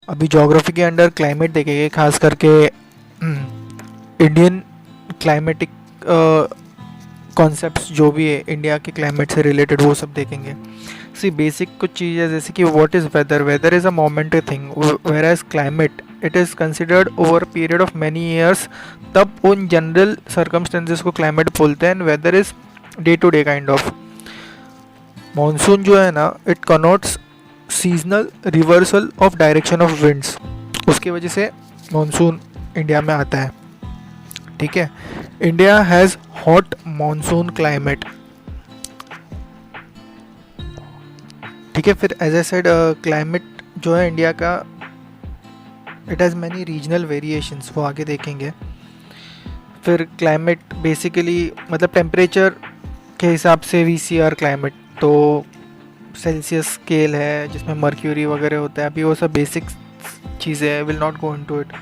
अभी ज्योग्राफी के under climate देखेंगे, खास करके इंडियन क्लाइमेटिक कॉन्सेप्ट्स जो भी है इंडिया के क्लाइमेट से रिलेटेड, वो सब देखेंगे। सी बेसिक कुछ चीज़ें जैसे कि what is weather. Weather is a momentary thing, whereas climate it is considered over period of many years. तब उन जनरल सर्कमस्टेंसेस को क्लाइमेट बोलते हैं। And weather is day to day kind of. Monsoon जो है ना, it connotes seasonal reversal of direction of winds. उसकी वजह से मानसून इंडिया में आता है। ठीक है, India has hot monsoon climate. ठीक है, फिर एज ए सेड क्लाइमेट जो है इंडिया का, it has many regional variations, वो आगे देखेंगे। फिर क्लाइमेट बेसिकली मतलब टेम्परेचर के हिसाब से VCR क्लाइमेट, तो सेल्सियस स्केल है जिसमें मर्क्यूरी वगैरह होता है। अभी वो सब बेसिक चीज़ें हैं, will not go into it.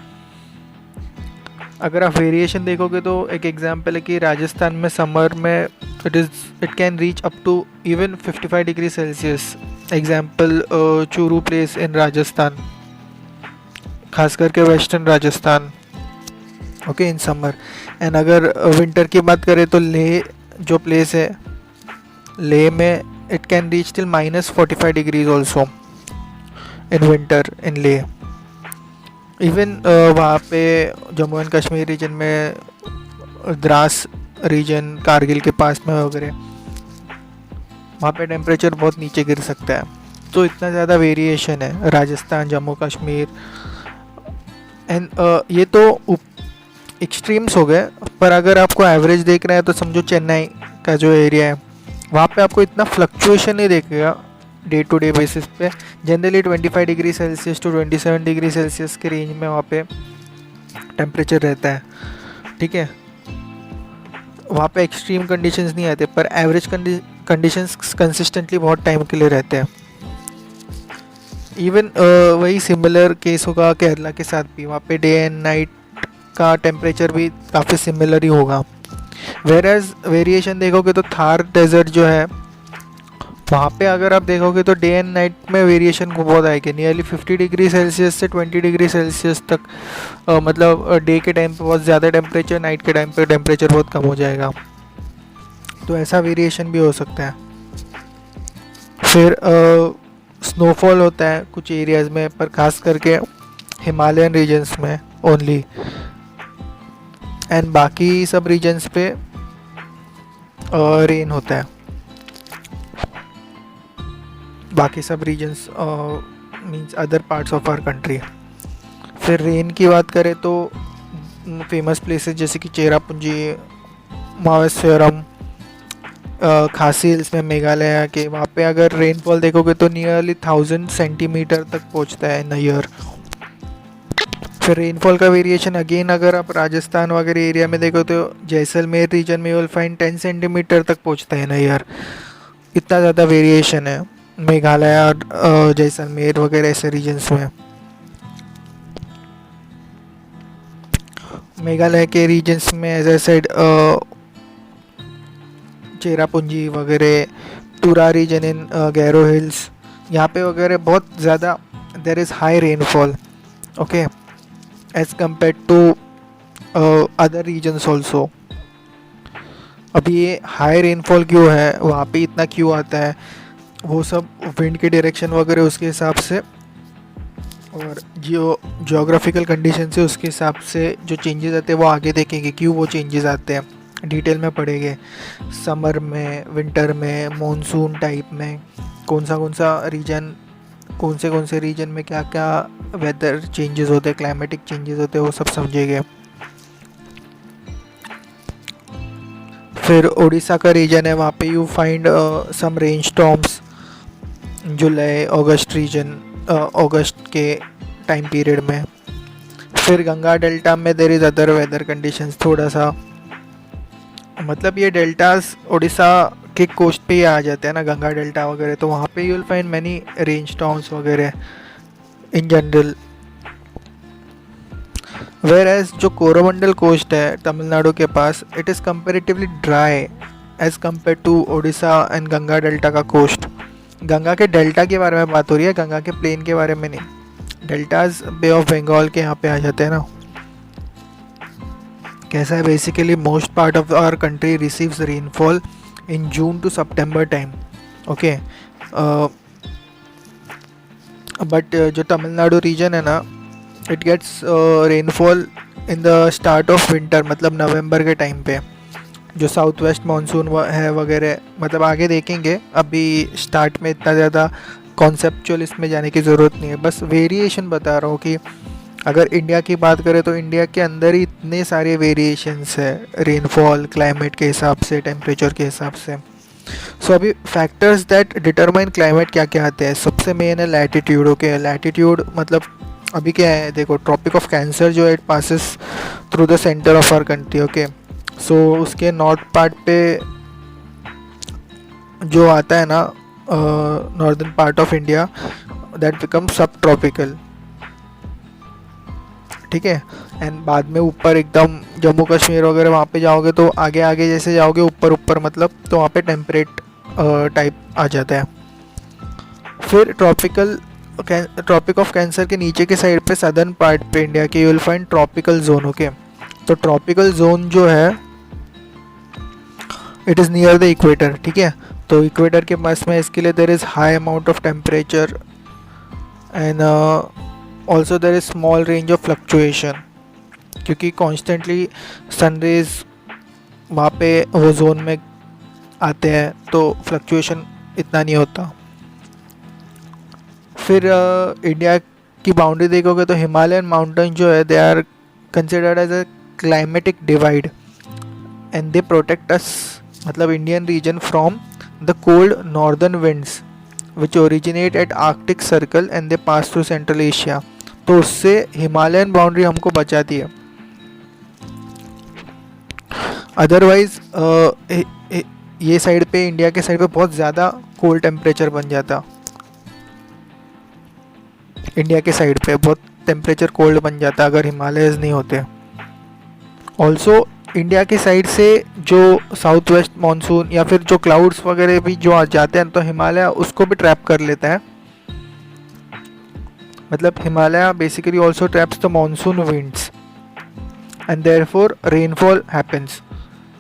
अगर आप वेरिएशन देखोगे तो एक एग्जांपल है कि राजस्थान में समर में it can reach up to even 55 degree Celsius. Example Churu place in Rajasthan, खास करके western Rajasthan, okay, in summer. And अगर विंटर की बात करें तो लेह जो प्लेस है, लेह में it can reach till -45 degrees also in winter in Leh. Even वहाँ पे जम्मू एंड कश्मीर रीजन में, द्रास रीजन कारगिल के पास में वगैरह, वहाँ पे टेम्परेचर बहुत नीचे गिर सकता है। तो इतना ज़्यादा वेरिएशन है राजस्थान, जम्मू कश्मीर। एंड ये तो एक्सट्रीम्स हो गए, पर अगर आपको एवरेज देखना है तो समझो चेन्नई का जो एरिया है, वहाँ पे आपको इतना फ्लक्चुएशन नहीं देखेगा डे टू डे बेसिस पे। Generally 25 degree Celsius to 27 degree Celsius के रेंज में वहाँ पे टेम्परेचर रहता है। ठीक है, वहाँ पे एक्सट्रीम कंडीशंस नहीं आते, पर एवरेज कंडीशंस कंसिस्टेंटली बहुत टाइम के लिए रहते हैं। इवन वही सिमिलर केस होगा केरला के साथ भी, वहाँ पे डे एंड नाइट का टेम्परेचर भी काफ़ी सिमिलर ही होगा। वेयर एज वेरिएशन देखोगे तो थार डेजर्ट जो है, वहाँ पे अगर आप देखोगे तो डे एंड नाइट में वेरिएशन को बहुत आएगी। नियरली 50 डिग्री सेल्सियस से 20 डिग्री सेल्सियस तक, मतलब डे के टाइम पे बहुत ज़्यादा टेम्परेचर, नाइट के टाइम पे टेम्परेचर बहुत कम हो जाएगा। तो ऐसा वेरिएशन भी हो सकता है। फिर स्नोफॉल होता है कुछ एरियाज़ में, पर खास करके हिमालयन रीजन्स में ओनली। एंड बाकी सब रीजन्स पे रेन होता है। बाकी सब regions means other parts of our country. फिर रेन की बात करें तो फेमस प्लेसेस जैसे कि चेरापूंजी, मावेश्वरम, खासी हिल्स में मेघालय के, वहाँ पे अगर रेनफॉल देखोगे तो नियरली 1000 सेंटीमीटर तक पहुँचता है इन ईयर। फिर रेनफॉल का वेरिएशन अगेन अगर आप राजस्थान वगैरह एरिया में देखो तो जैसलमेर रीजन में विल फाइंड 10 सेंटीमीटर तक पहुँचता है ना यार। इतना ज़्यादा वेरिएशन है मेघालय और जैसलमेर वगैरह ऐसे रीजन्स में। मेघालय के रीजन्स में एज आई सेड चेरापूंजी वगैरह, तुरा रीजन इन गैरो हिल्स, यहाँ पे वगैरह बहुत ज़्यादा there is high rainfall, okay, as compare to other regions also. अभी ये हाई रेनफॉल क्यों है, वहाँ पे इतना क्यों आता है, वो सब विंड के डायरेक्शन वगैरह उसके हिसाब से और जियोग्राफिकल कंडीशन से उसके हिसाब से जो चेंजेस आते हैं वो आगे देखेंगे क्यों वो चेंजेस आते हैं, डिटेल में पढ़ेंगे। समर में, विंटर में, मॉनसून टाइप में कौन सा रीजन, कौन से रीजन में क्या क्या वेदर चेंजेस होते हैं, क्लाइमेटिक चेंजेस होते हैं, वो सब समझेंगे। फिर उड़ीसा का रीजन है, वहाँ पे you find some rain storms July August region, अगस्त के टाइम पीरियड में। फिर गंगा डेल्टा में there is other weather conditions, थोड़ा सा मतलब ये डेल्टास उड़ीसा के कोस्ट पे ही आ जाते हैं ना, गंगा डेल्टा वगैरह, तो वहाँ पे you will find many rain storms वगैरह इन जनरल। वेयर एज जो कोरोमंडल कोस्ट है तमिलनाडु के पास, it is comparatively dry as compare to Orissa and Ganga delta का कोस्ट। गंगा के डेल्टा के बारे में बात हो रही है, गंगा के प्लेन के बारे में नहीं। डेल्टाज बे ऑफ बंगाल के यहाँ पे आ जाते हैं ना। कैसा है, basically most part of our country receives rainfall in June to September time, okay. But जो तमिलनाडु रीजन है ना, it gets rainfall in the start of winter, मतलब नवंबर के टाइम पे। जो साउथ वेस्ट मानसून है वगैरह, मतलब आगे देखेंगे, अभी स्टार्ट में इतना ज़्यादा कॉन्सेप्चुअल इसमें जाने की ज़रूरत नहीं है, बस वेरिएशन बता रहा हूँ कि अगर इंडिया की बात करें तो इंडिया के अंदर ही इतने सारे वेरिएशंस है रेनफॉल, क्लाइमेट के हिसाब से, टेम्परेचर के हिसाब से। सो अभी फैक्टर्स दैट डिटरमाइन क्लाइमेट क्या क्या आते हैं, सबसे मेन है लैटिट्यूड, ओके। लैटिट्यूड मतलब अभी क्या है, देखो ट्रॉपिक ऑफ कैंसर जो है it passes through the centre of our country, okay. So उसके नॉर्थ पार्ट पे जो आता है ना, northern part of India, that become subtropical, ठीक है। एंड बाद में ऊपर एकदम जम्मू कश्मीर वगैरह वहाँ पे जाओगे तो आगे आगे जैसे जाओगे ऊपर ऊपर, मतलब तो वहाँ पे टेम्परेट टाइप आ जाता है। फिर ट्रॉपिक ऑफ कैंसर के नीचे के साइड पे सदर्न पार्ट पे इंडिया के you will find tropical zone, okay. तो ट्रॉपिकल जोन जो है it is near the equator, ठीक है। तो इक्वेटर के पास में इसके लिए there is high amount of temperature and also there is small range of fluctuation, क्योंकि कॉन्स्टेंटली सन रेज वहाँ पे वो जोन में आते हैं तो फ्लक्चुएशन इतना नहीं होता। फिर इंडिया की बाउंड्री देखोगे तो हिमालयन माउंटेन जो है they are considered as a climatic divide and they protect us, मतलब Indian region from the cold northern winds which originate at Arctic circle and they pass through central Asia. तो उससे Himalayan boundary हमको बचाती है। Otherwise ये side पे, India के side पे बहुत ज़्यादा कोल्ड टेम्परेचर बन जाता, इंडिया के साइड पे बहुत टेम्परेचर कोल्ड बन जाता अगर हिमालयस नहीं होते। ऑल्सो इंडिया के साइड से जो साउथ वेस्ट मानसून या फिर जो क्लाउड्स वगैरह भी जो आ जाते हैं तो हिमालय उसको भी ट्रैप कर लेता है, मतलब Himalaya basically also traps the monsoon winds and therefore rainfall happens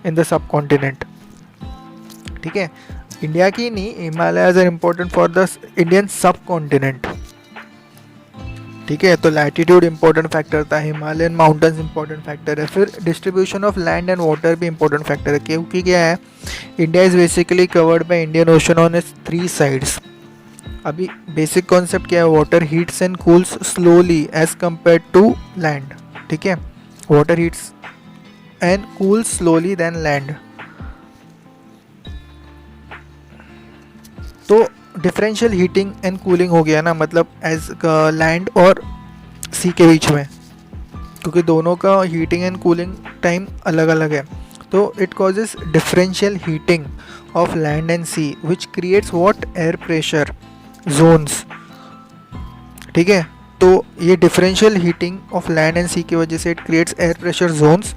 in the subcontinent, ठीक है। इंडिया की नहीं, Himalayas are important for the Indian subcontinent, ठीक है। तो लैटिट्यूड इंपॉर्टेंट फैक्टर था, हिमालयन माउंटेन्स इंपॉर्टेंट फैक्टर है। फिर distribution of land and water भी इंपॉर्टेंट फैक्टर है, क्योंकि क्या है, India is basically covered by Indian Ocean on its 3 sides. अभी बेसिक कॉन्सेप्ट क्या है, water heats and cools slowly as compare to land, ठीक है। Water heats and cools slowly then land. तो डिफरेंशियल हीटिंग एंड कूलिंग हो गया ना, मतलब एज लैंड और सी के बीच में, क्योंकि दोनों का हीटिंग एंड कूलिंग टाइम अलग अलग है। तो it causes differential heating of land and sea which creates what, air pressure zones, ठीक है। तो ये differential heating of land and sea की वजह से it creates air pressure zones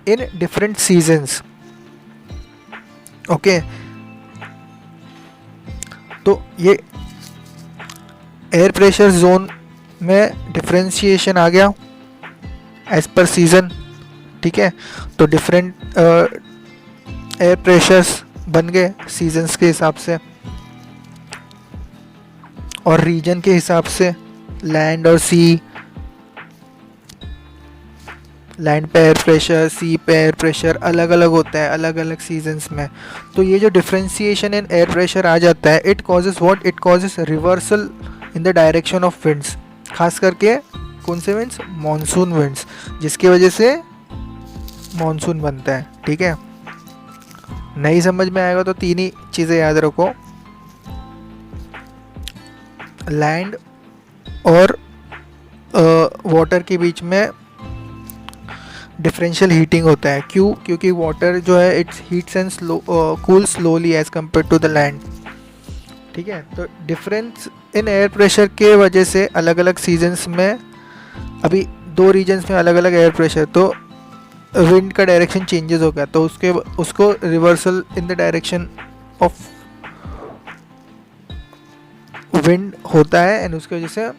in different seasons, okay. तो ये एयर प्रेशर जोन में डिफरेंशिएशन आ गया एज पर सीज़न, ठीक है। तो डिफरेंट एयर प्रेशर्स बन गए सीजन्स के हिसाब से और रीजन के हिसाब से, लैंड और सी, लैंड पे एयर प्रेशर, सी पे एयर प्रेशर अलग अलग होता है अलग अलग सीजन्स में। तो ये जो डिफरेंशिएशन इन एयर प्रेशर आ जाता है, it causes what, it causes reversal in the direction of winds, खास करके कौन से विंड्स, मॉनसून विंड्स, जिसकी वजह से मॉनसून बनता है, ठीक है। नहीं समझ में आएगा तो 3 ही चीज़ें याद रखो, लैंड और वाटर के बीच में डिफरेंशियल हीटिंग होता है। क्यों? क्योंकि वाटर जो है its heats and cool slowly as compare to the land, ठीक है। तो डिफरेंस इन एयर प्रेशर के वजह से अलग अलग सीजन्स में, अभी 2 रीजन्स में अलग अलग एयर प्रेशर, तो विंड का डायरेक्शन चेंजेस हो गया, तो उसको reversal in the direction of wind होता है एंड उसकी वजह से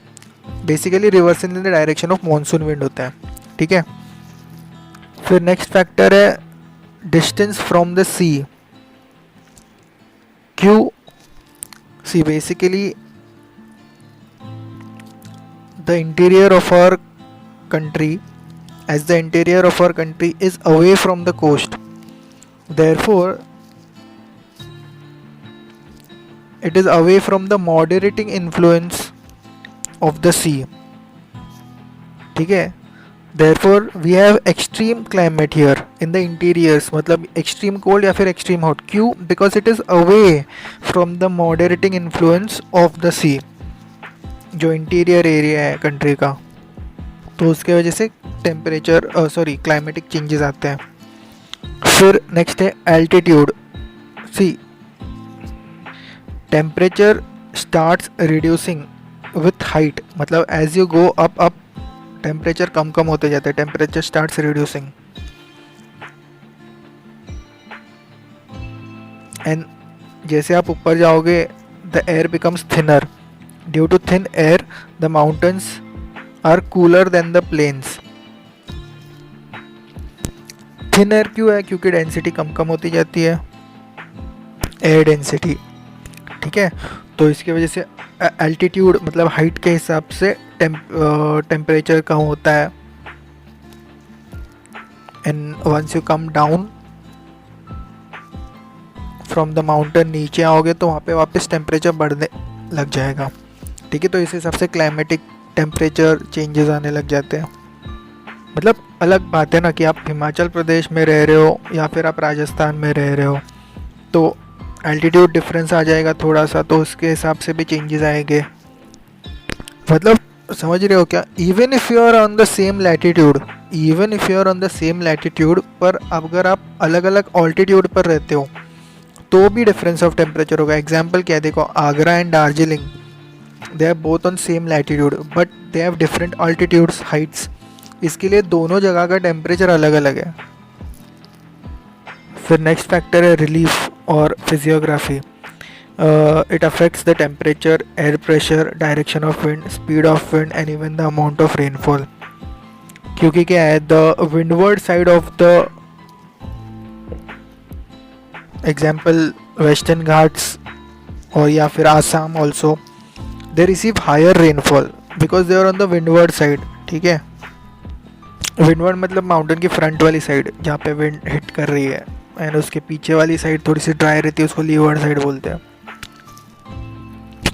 basically reversal in the direction of monsoon wind होता है, ठीक है। फिर नेक्स्ट फैक्टर है distance from the sea. Q see basically the interior of our country, as the interior of our country is away from the coast, therefore it is away from the moderating influence of the sea, ठीक है। therefore we have extreme climate here in the interiors, मतलब extreme cold या फिर extreme hot। क्यों? because it is away from the moderating influence of the sea, जो interior area है country का, तो उसके वजह से टेम्परेचर क्लाइमेटिक चेंजेस आते हैं। फिर नेक्स्ट है altitude. See temperature starts reducing with height, मतलब as you go up temperature कम होते जाते हैं, टेम्परेचर स्टार्ट्स रिड्यूसिंग। एंड जैसे आप ऊपर जाओगे the air becomes thinner. Due to thin air, the mountains are cooler than the plains. Thin air क्यों है? क्योंकि डेंसिटी कम होती जाती है, एयर डेंसिटी, ठीक है। तो इसकी वजह से एल्टीट्यूड मतलब हाइट के हिसाब से टेम्परेचर कम होता है। And once you come down from the mountain, नीचे आओगे तो वहाँ पे वापस टेम्परेचर बढ़ने लग जाएगा, ठीक है। तो इस हिसाब से क्लाइमेटिक टेम्परेचर चेंजेस आने लग जाते हैं। मतलब अलग बात है ना कि आप हिमाचल प्रदेश में रह रहे हो या फिर आप राजस्थान में रह रहे हो, तो एल्टीट्यूड डिफरेंस आ जाएगा थोड़ा सा, तो उसके हिसाब से भी चेंजेस आएंगे। मतलब समझ रहे हो क्या? Even if you are on the same latitude, पर अगर आप अलग अलग ऑल्टीट्यूड पर रहते हो तो भी डिफरेंस ऑफ टेम्परेचर होगा। एग्जाम्पल क्या है, देखो Agra and Darjeeling, they are both on same latitude but they have different altitudes, heights, इसके लिए दोनों जगह का टेम्परेचर अलग अलग है। फिर नेक्स्ट फैक्टर है रिलीफ और physiography. It affects the temperature, air pressure, direction of wind, speed of wind and even the amount of rainfall. क्योंकि क्या है, the windward side of the example western Ghats और या फिर Assam also, they receive higher rainfall because they are on the windward side, ठीक है। Windward मतलब mountain की फ्रंट वाली साइड जहाँ पे विंड हिट कर रही है, एंड उसके पीछे वाली साइड थोड़ी सी ड्राई रहती है, उसको लीवर्ड साइड बोलते हैं।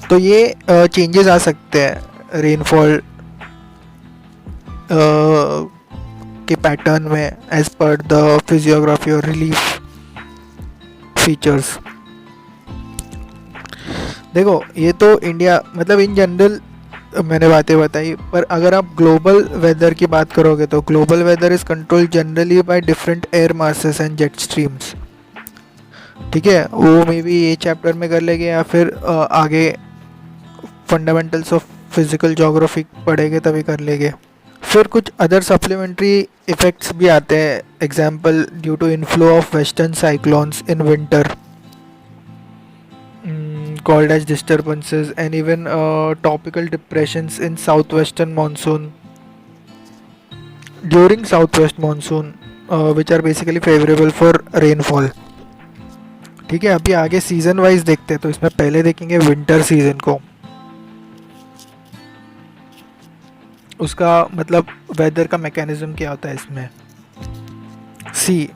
तो ये चेंजेस आ सकते हैं रेनफॉल के पैटर्न में एज पर द फिजियोग्राफी और रिलीफ फीचर्स। देखो ये तो इंडिया मतलब इन जनरल मैंने बातें बताई, पर अगर आप ग्लोबल वेदर की बात करोगे तो global weather is controlled generally by different air masses and jet streams, ठीक है। वो मे बी ये चैप्टर में कर लेंगे या फिर आगे फंडामेंटल्स ऑफ फिजिकल ज्योग्राफी पढ़ेंगे तभी कर लेंगे। फिर कुछ अदर सप्लीमेंट्री इफेक्ट्स भी आते हैं। Example due to inflow of western cyclones in winter called as disturbances, and even tropical depressions in southwestern monsoon during southwest monsoon, which are basically favorable for rainfall, ठीक है। अभी आगे season wise देखते हैं, तो इसमें पहले देखेंगे विंटर सीजन को, उसका मतलब वेदर का मैकेनिज्म क्या होता है इसमें। See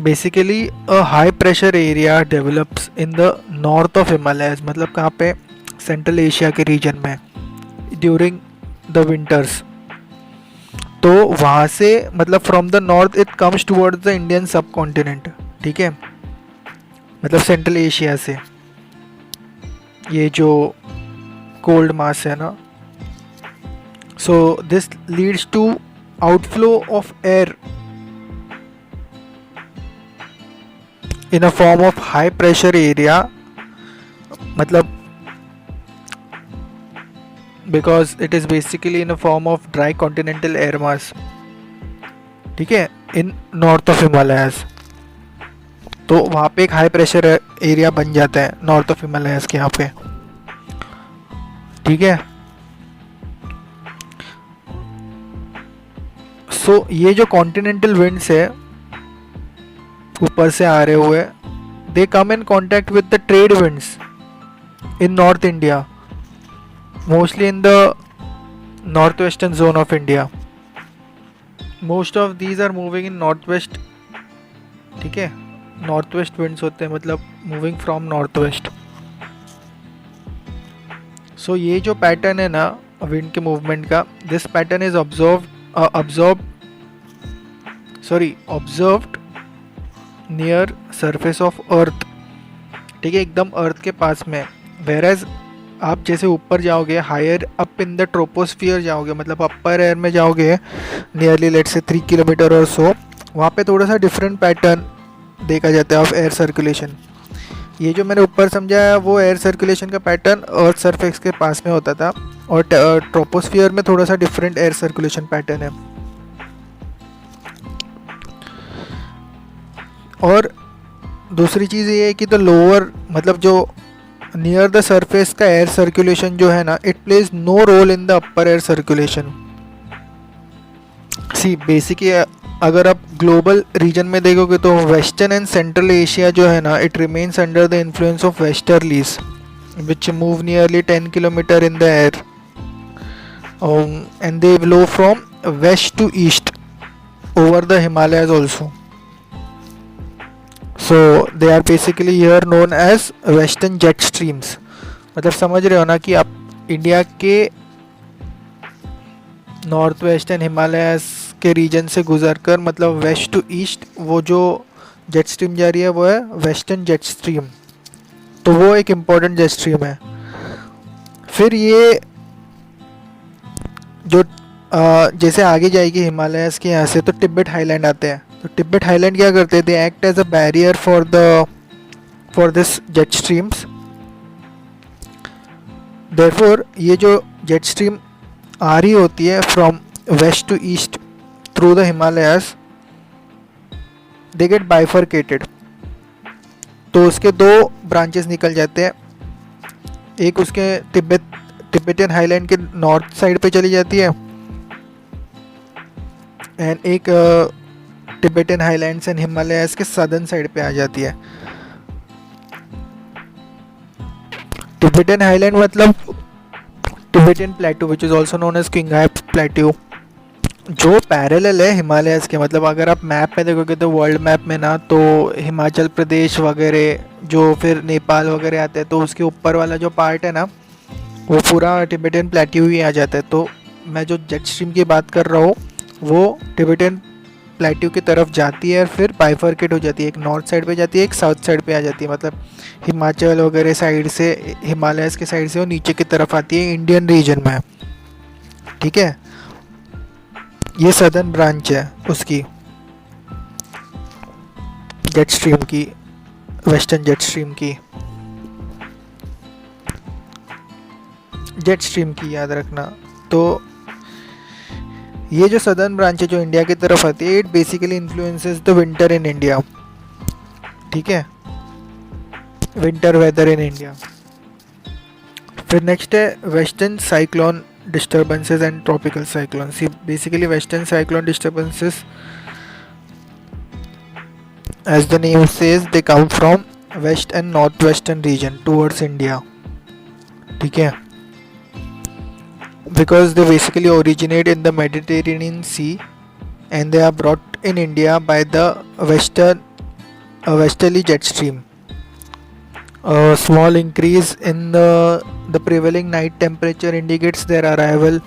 basically a high pressure area develops in the north of Himalayas, मतलब कहाँ पे, सेंट्रल एशिया के रीजन में ड्यूरिंग द विंटर्स। तो वहाँ से मतलब from the north it comes towards the Indian subcontinent, ठीक है। मतलब सेंट्रल एशिया से ये जो कोल्ड मास है ना, so this leads to outflow of air in a form of high pressure area, मतलब because it is basically in a form of dry continental air mass, ठीक है, in north of Himalayas। तो वहाँ पे एक high pressure area बन जाता है नॉर्थ ऑफ हिमालयाज के यहाँ पे, ठीक है। सो ये जो कॉन्टिनेंटल विंड्स है ऊपर से आ रहे हुए, they come in contact with the trade winds in North India, mostly in the northwestern zone of India. Most of these are moving in northwest, ठीक है, northwest winds होते हैं, मतलब moving from northwest. So ये जो pattern है ना wind के मूवमेंट का, this pattern is observed near surface of earth, ठीक है, एकदम अर्थ के पास में। वेरएज आप जैसे ऊपर जाओगे, higher up in the troposphere जाओगे, मतलब अपर एयर में जाओगे नियरली लेट से 3 किलोमीटर और सो, वहाँ पे थोड़ा सा डिफरेंट पैटर्न देखा जाता है ऑफ एयर सर्कुलेशन। ये जो मैंने ऊपर समझाया वो एयर सर्कुलेशन का पैटर्न अर्थ सरफेस के पास में होता था, और ट्रोपोस्फियर में थोड़ा सा डिफरेंट एयर सर्कुलेशन पैटर्न है। और दूसरी चीज़ ये है कि द लोअर, मतलब जो नियर द सरफेस का एयर सर्कुलेशन जो है ना, it plays no role in the upper air circulation. See basically अगर आप ग्लोबल रीजन में देखोगे तो वेस्टर्न एंड सेंट्रल एशिया जो है ना, it remains under the influence of westerlies which move nearly 10 kilometre in the air, and they blow from west to east over the Himalayas also. So they are basically here known as western jet streams। मतलब समझ रहे हो ना कि आप India के north western Himalayas के reason से गुजरकर, मतलब वेस्ट टू ईस्ट वो जो जेट स्ट्रीम जा रही है वो है वेस्टर्न जेट स्ट्रीम। तो वो एक इम्पॉर्टेंट जेट स्ट्रीम है। फिर ये जो जैसे आगे जाएगी हिमालयास के यहाँ से तो तिब्बत हाईलैंड आते हैं। तो तिब्बत हाईलैंड क्या करते हैं, they act as a barrier for this jet streams. Therefore ये जो जेट स्ट्रीम आ रही होती है from west to east through the Himalayas, they get bifurcated. तो उसके दो ब्रांचेस निकल जाते हैं, एक उसके तिब्बतियन हाईलैंड के नॉर्थ साइड पे चली जाती है, एंड एक तिब्बतियन हाईलैंड्स एंड हिमालयास के सदर्न साइड पे आ जाती है। तिब्बतियन हाईलैंड मतलब Tibetan plateau which is also known as Qinghai plateau, जो पैरेलल है हिमालयास के। मतलब अगर आप मैप में देखोगे तो वर्ल्ड मैप में ना, तो हिमाचल प्रदेश वगैरह जो फिर नेपाल वगैरह आते हैं, तो उसके ऊपर वाला जो पार्ट है ना वो पूरा तिब्बतियन प्लेटू ही आ जाता है। तो मैं जो जेट स्ट्रीम की बात कर रहा हूँ वो तिब्बतियन प्लेट्यू की तरफ जाती है और फिर बाइफरकेट हो जाती है, एक नॉर्थ साइड पे जाती है, एक साउथ साइड पे आ जाती है। मतलब हिमाचल वगैरह साइड से, हिमालयस के साइड से वो नीचे की तरफ आती है इंडियन रीजन में, ठीक है। ये सदर्न ब्रांच है उसकी जेट स्ट्रीम की, वेस्टर्न जेट स्ट्रीम की, जेट स्ट्रीम की याद रखना। तो ये जो सदर्न ब्रांच है जो इंडिया की तरफ आती है, it basically influences the winter in India, ठीक है, विंटर वेदर इन इंडिया। फिर नेक्स्ट है western cyclone disturbances and tropical cyclones। See, basically western cyclone disturbances, as the name says, they come from west and northwestern region towards India, ठीक है, because they basically originate in the Mediterranean Sea and they are brought in India by the westerly jet stream. A small increase in the prevailing night temperature indicates their arrival।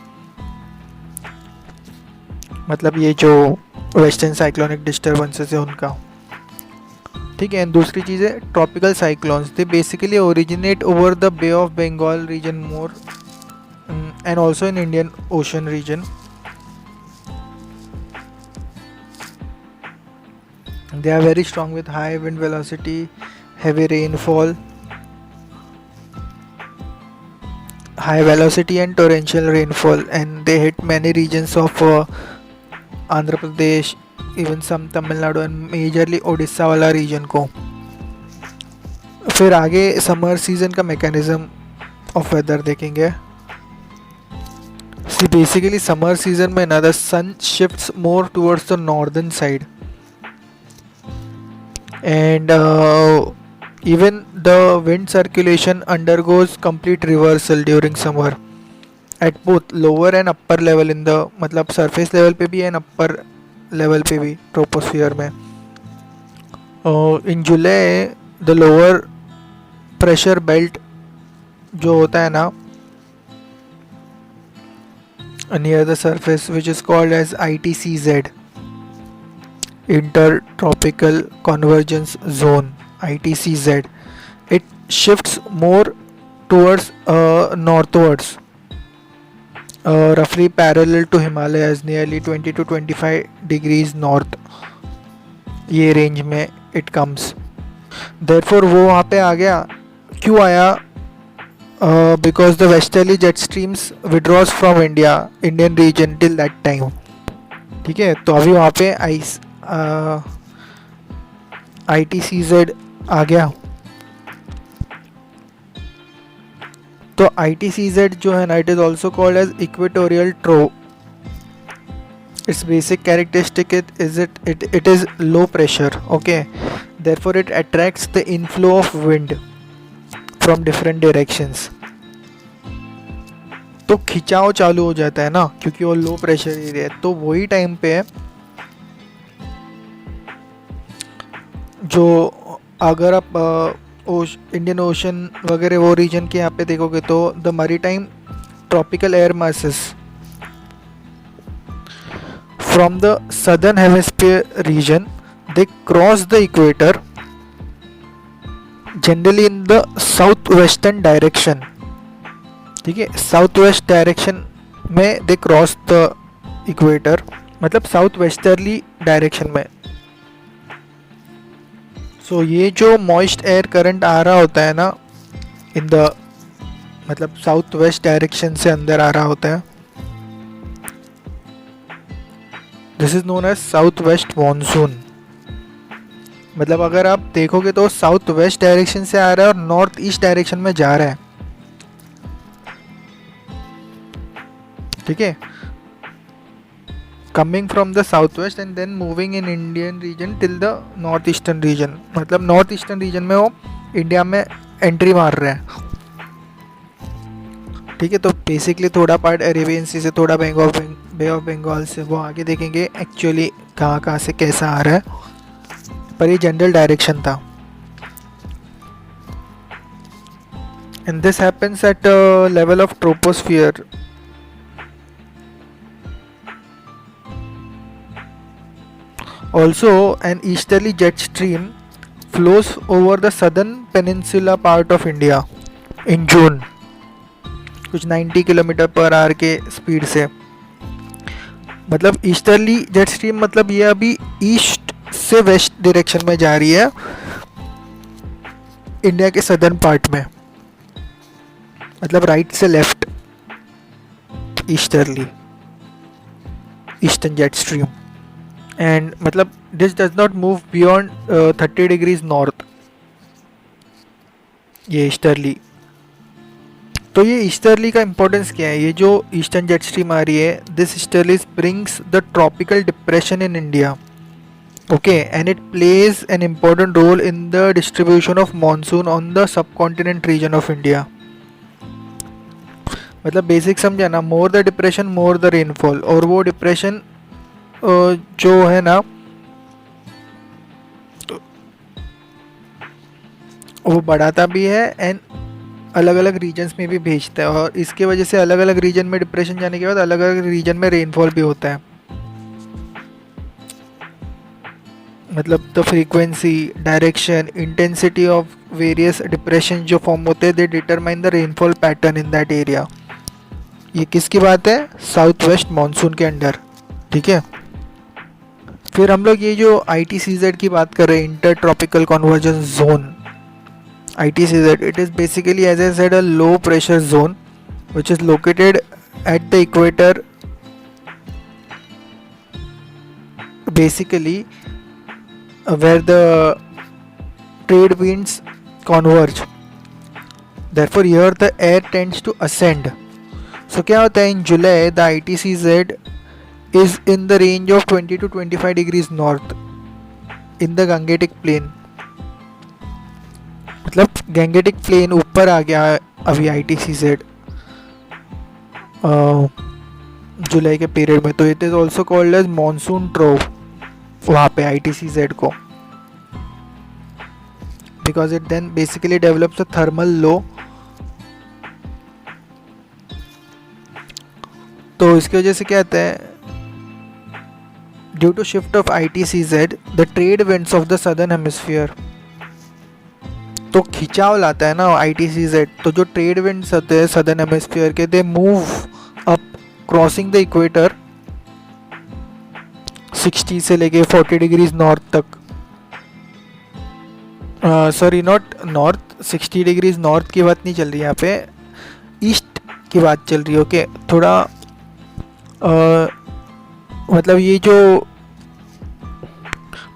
मतलब ये जो western cyclonic disturbances है उनका, ठीक है। दूसरी चीज़ है tropical cyclones, they basically originate over the bay of Bengal region more and also in Indian ocean region. They are very strong with high wind velocity, heavy rainfall, high velocity and torrential rainfall, and they hit many regions of Andhra Pradesh, even some Tamil Nadu and majorly Odisha वाला region को, फिर आगे summer season का mechanism of weather देखेंगे. See, basically summer season में ना the sun shifts more towards the northern side, and even the wind circulation undergoes complete reversal during summer at both lower and upper level in the मतलब surface level पे भी and upper level पे भी troposphere में. In July the lower pressure belt जो होता है ना near the surface, which is called as ITCZ, Intertropical Convergence Zone, ITCZ, it shifts more towards northwards, roughly parallel to Himalayas, nearly 20 to 25 degrees north. ये range में it comes. Therefore वो वहाँ पे आ गया. क्यों आया? Because the westerly jet streams withdraws from Indian region till that time. ठीक है, तो अभी वहाँ पे ITCZ आ गया. तो ITCZ जो है ना, it is also called as equatorial trough. Its basic characteristic it is low pressure. Okay, therefore it attracts the inflow of wind from different directions. तो खिंचाव चालू हो जाता है ना, क्योंकि वो लो प्रेशर एरिया है. तो वही टाइम पे है जो अगर आप इंडियन ओशन वगैरह वो रीजन के यहाँ पे देखोगे तो the maritime tropical air masses from the southern hemisphere region they cross the equator generally in the south western direction. ठीक है, साउथ वेस्ट डायरेक्शन में दे क्रॉस द इक्वेटर, मतलब साउथ वेस्टर्ली डायरेक्शन में. सो ये जो moist air current आ रहा होता है ना इन द मतलब साउथ वेस्ट डायरेक्शन से अंदर आ रहा होता है, this is known as south west monsoon. मतलब अगर आप देखोगे तो साउथ वेस्ट डायरेक्शन से आ रहा है और नॉर्थ ईस्ट डायरेक्शन में जा रहा है. ठीक है, coming from the south west and then moving in Indian region till the north eastern region. मतलब नॉर्थ ईस्टर्न रीजन में वो इंडिया में एंट्री मार रहा है. ठीक है, तो बेसिकली थोड़ा पार्ट अरेबियन सी से, थोड़ा बे ऑफ बंगाल से, वो आगे देखेंगे एक्चुअली कहाँ से कैसा आ रहा है, पर ये जनरल डायरेक्शन था. And this happens at level of troposphere. Also, an easterly jet stream flows over the southern peninsula part of India in June, कुछ 90 किलोमीटर पर आवर के स्पीड से. मतलब ईस्टर्ली जेट स्ट्रीम मतलब ये अभी east से waste direction में जा रही है इंडिया के सदर्न पार्ट में, मतलब राइट से left easterly eastern jet stream. And मतलब this does not move beyond 30 degrees north, ये ईस्टर्ली. तो ये ईस्टर्ली का इंपॉर्टेंस क्या है? ये जो ईस्टर्न जेट स्ट्रीम आ रही है, this easterly brings the tropical depression in India. Okay, and it plays an important role in the distribution of monsoon on the subcontinent region of India. मतलब basic समझा ना, more the depression more the rainfall. और वो depression जो है ना वो बढ़ाता भी है एंड अलग अलग रीजन्स में भी भेजता है. और इसके वजह से अलग अलग रीजन में डिप्रेशन जाने के बाद अलग अलग रीजन में रेनफॉल भी होता है. मतलब the frequency, direction, intensity of various depression जो फॉर्म होते हैं, they determine the rainfall pattern in that area. ये किसकी बात है? साउथ वेस्ट मानसून के अंडर. ठीक है, फिर हम लोग ये जो ITCZ की बात कर रहे हैं, inter tropical convergence zone, ITCZ, it is basically, as I said, a low pressure zone which is located at the equator, basically where the trade winds converge. Therefore here the air tends to ascend. So क्या होता है, in July the ITCZ is in the range of 20 to 25 degrees north in the Gangetic plain. मतलब Gangetic plane ऊपर आ गया अभी ITCZ जुलाई के period में. तो it is also called as monsoon trough वहाँ पे ITCZ को, because it then basically develops a thermal low. तो इसकी वजह से क्या होता है, due to shift of ITCZ the trade winds of the southern hemisphere. तो खिंचाव लाता है ना ITCZ. तो जो ट्रेड विंड्स होते हैं सदर्न हेमिस्फीयर के, दे move up crossing the equator 60 से लेके 40 डिग्रीज नॉर्थ तक. Sorry not north, 60 degrees north की बात नहीं चल रही यहाँ पे, ईस्ट की बात चल रही है. ओके थोड़ा मतलब ये जो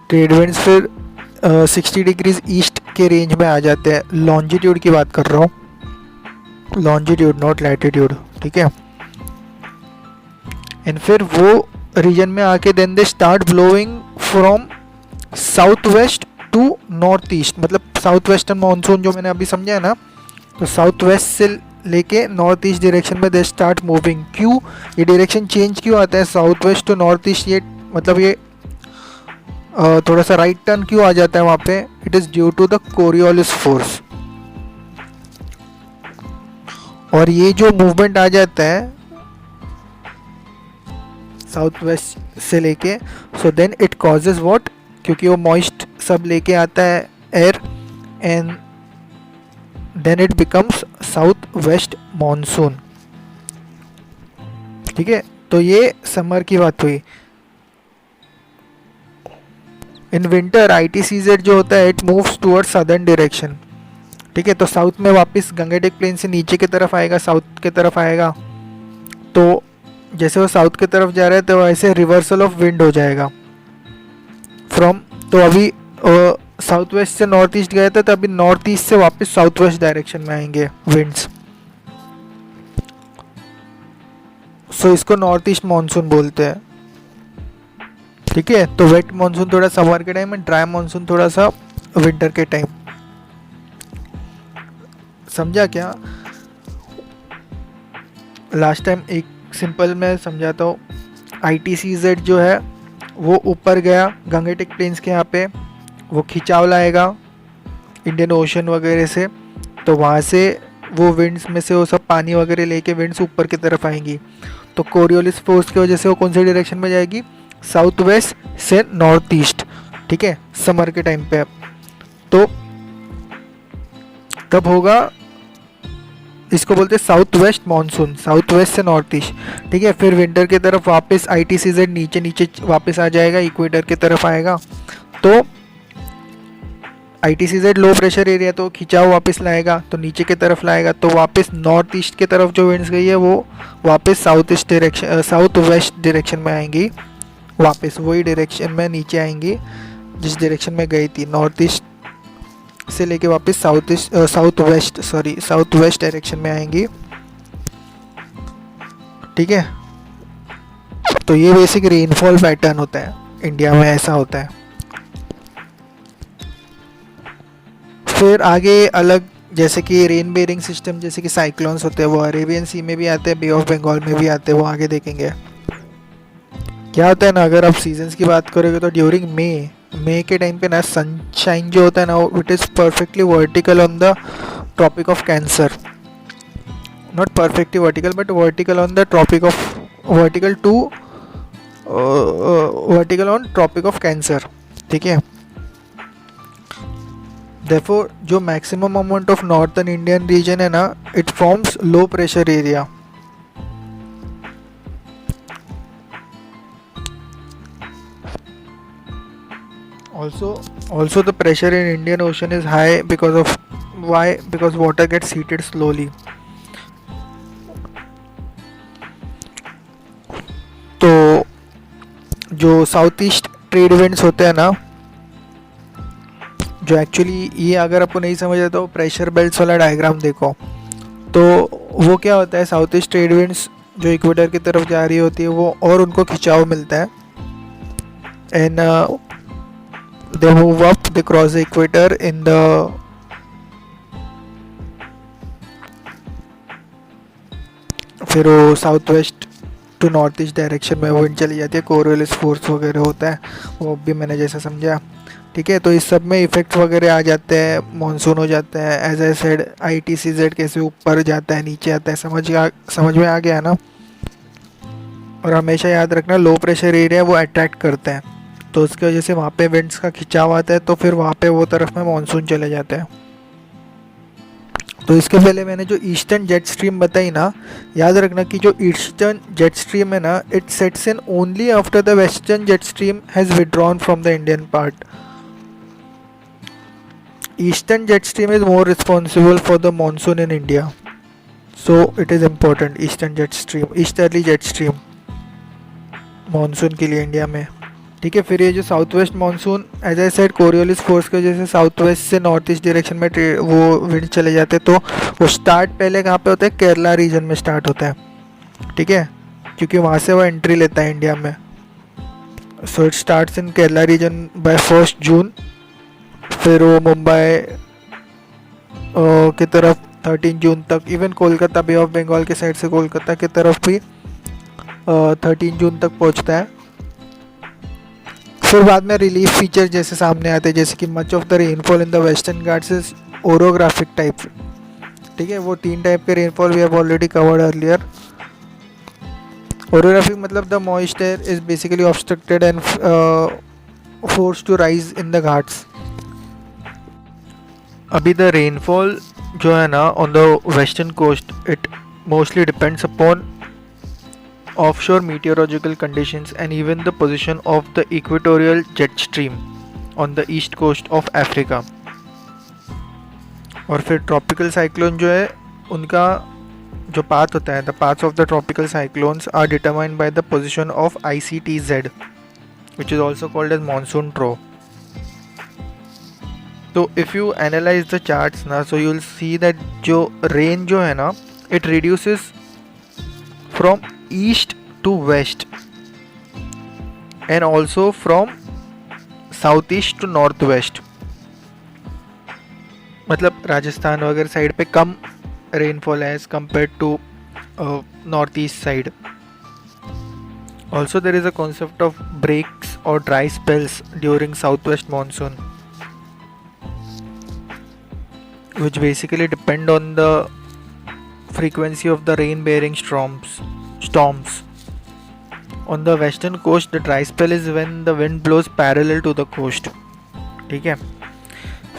ट्रेड विंड्स फिर 60 डिग्रीज ईस्ट के रेंज में आ जाते हैं. लॉन्जिट्यूड की बात कर रहा हूँ, लॉन्जिट्यूड नॉट लैटिट्यूड, ठीक है. एंड फिर वो रीजन में आके then they start blowing from south west to north east. मतलब साउथ वेस्टर्न मानसून जो मैंने अभी समझा है ना, तो साउथ वेस्ट से लेके नॉर्थ ईस्ट डायरेक्शन में दे स्टार्ट मूविंग. क्यों ये डायरेक्शन चेंज क्यों आता है south west to north east, ये मतलब ये थोड़ा सा राइट टर्न क्यों आ जाता है वहाँ पे, it is due to the Coriolis force. और ये जो मूवमेंट आ जाता है साउथ वेस्ट से लेके, so then it causes what, क्योंकि वो मॉइस्ट सब लेके आता है air, and then it becomes south west monsoon. ठीक है, तो ये समर की बात हुई. इन विंटर ITCZ जो होता है it moves towards southern direction. ठीक है, तो साउथ में वापस गंगेटिक प्लेन से नीचे की तरफ आएगा, साउथ की तरफ आएगा. तो जैसे वो साउथ की तरफ जा रहा है तो ऐसे रिवर्सल ऑफ विंड हो जाएगा फ्रॉम. तो अभी साउथ वेस्ट से नॉर्थ ईस्ट गए थे, तो अभी नॉर्थ ईस्ट से वापस साउथ वेस्ट डायरेक्शन में आएंगे विंड्स. सो इसको नॉर्थ ईस्ट मानसून बोलते हैं. ठीक है, तो वेट मानसून थोड़ा समर के टाइम में, ड्राई मानसून थोड़ा सा विंटर के टाइम. समझा क्या? लास्ट टाइम एक सिंपल मैं समझाता हूँ. ITCZ जो है वो ऊपर गया गंगेटिक प्लेन्स के यहाँ पे, वो खिंचाव लाएगा इंडियन ओशन वगैरह से. तो वहाँ से वो विंड्स में से वो सब पानी वगैरह लेके विंड्स ऊपर की तरफ आएंगी. तो कोरियोलिस फोर्स की वजह से वो कौन सी डायरेक्शन में जाएगी, साउथ वेस्ट से नॉर्थ ईस्ट. ठीक है, समर के टाइम पे. तो तब होगा, इसको बोलते हैं south west monsoon, south west से नॉर्थ ईस्ट. ठीक है, फिर विंटर की तरफ वापस ITCZ नीचे नीचे वापस आ जाएगा, इक्वेटर की तरफ आएगा. तो ITCZ लो प्रेशर एरिया, तो खिंचाव वापस लाएगा, तो नीचे की तरफ लाएगा. तो वापस नॉर्थ ईस्ट की तरफ जो विंड्स गई है वो वापस south east direction, south west direction में आएंगी, वापस वही डायरेक्शन में नीचे आएंगी जिस डायरेक्शन में गई थी. नॉर्थ ईस्ट से लेके वापस साउथ वेस्ट डायरेक्शन में आएंगी. ठीक है, तो ये बेसिक रेनफॉल पैटर्न होता है इंडिया में, ऐसा होता है. फिर आगे अलग जैसे कि रेन बेरिंग सिस्टम, जैसे कि साइक्लोन्स होते हैं, वो अरेबियन सी में भी आते हैं, बे ऑफ बंगाल में भी आते हैं, वो आगे देखेंगे. क्या होता है ना, अगर आप सीजन्स की बात करोगे तो ड्यूरिंग मई के टाइम पे ना सनशाइन जो होता है ना, it is perfectly vertical on the tropic of cancer. Not perfectly vertical but vertical on the tropic of, vertical on tropic of cancer. ठीक है, देयरफॉर जो maximum amount of northern Indian region है ना, it forms low pressure area. Also the pressure in Indian Ocean is high because of why? Because water gets heated slowly. तो जो south east trade winds होते हैं ना, जो actually ये अगर आपको नहीं समझ आता तो प्रेशर बेल्ट्स वाला डायग्राम देखो, तो वो क्या होता है, साउथ ईस्ट ट्रेड विंड्स जो इक्वेटर की तरफ जा रही होती है वो और उनको खिंचाव मिलता है, and they move up, they cross the equator in the फिर वो south west to north east direction में विंड चली जाती है, कोरियोलिस फोर्स वगैरह होता है, वो भी मैंने जैसा समझा। ठीक है, तो इस सब में इफेक्ट्स वगैरह आ जाते हैं, मानसून हो जाता है, एज आई सेड ITCZ कैसे ऊपर जाता है नीचे आता है, समझ में आ गया ना। और हमेशा याद रखना लो प्रेशर एरिया वो अट्रैक्ट करते हैं, तो उसकी वजह से वहाँ पे विंड्स का खिंचाव आता है, तो फिर वहाँ पे वो तरफ में मानसून चले जाते हैं। तो इसके पहले मैंने जो ईस्टर्न जेट स्ट्रीम बताई ना, याद रखना कि जो ईस्टर्न जेट स्ट्रीम है ना, it sets in only after the western jet stream has withdrawn from the Indian part. Eastern jet stream is more responsible for the monsoon in India, so it is important eastern jet stream, easterly jet stream monsoon के लिए India में। ठीक है, फिर ये जो south west monsoon, as I said Coriolis force की वजह से साउथ वेस्ट से नॉर्थ ईस्ट डायरेक्शन में वो विंड चले जाते हैं, तो वो स्टार्ट पहले कहाँ पे होता है, केरला रीजन में स्टार्ट होता है। ठीक है, क्योंकि वहाँ से वो एंट्री लेता है इंडिया में, so it starts in Kerala region by 1 June, फिर वो मुंबई की तरफ 13 जून तक, even Kolkata bay of Bengal के साइड से कोलकाता की तरफ भी 13 जून तक पहुँचता है। फिर बाद में रिलीफ फीचर जैसे सामने आते हैं, जैसे कि much of the rainfall in the western Ghats is orographic type. ठीक है, वो 3 टाइप के rainfall we have already covered earlier. Orographic मतलब the moist air is basically obstructed and force to rise in the Ghats. अभी द रेनफॉल जो है ना on the western coast, it mostly depends upon offshore meteorological conditions and even the position of the equatorial jet stream on the east coast of Africa। और फिर tropical cyclone जो है उनका जो पाथ होता है, the paths of the tropical cyclones are determined by the position of ICTZ which is also called as monsoon trough। तो if you analyze the charts ना, so you will see that जो rain जो है ना, it reduces from east to west and also from southeast to northwest। मतलब राजस्थान वगैरह side पे कम रेनफॉल है as compare to north east side. Also there is a concept of breaks और dry spells during south west monsoon which basically depend on the frequency of the rain bearing storms। On the western coast the dry spell is when the wind blows parallel to the coast। ठीक है,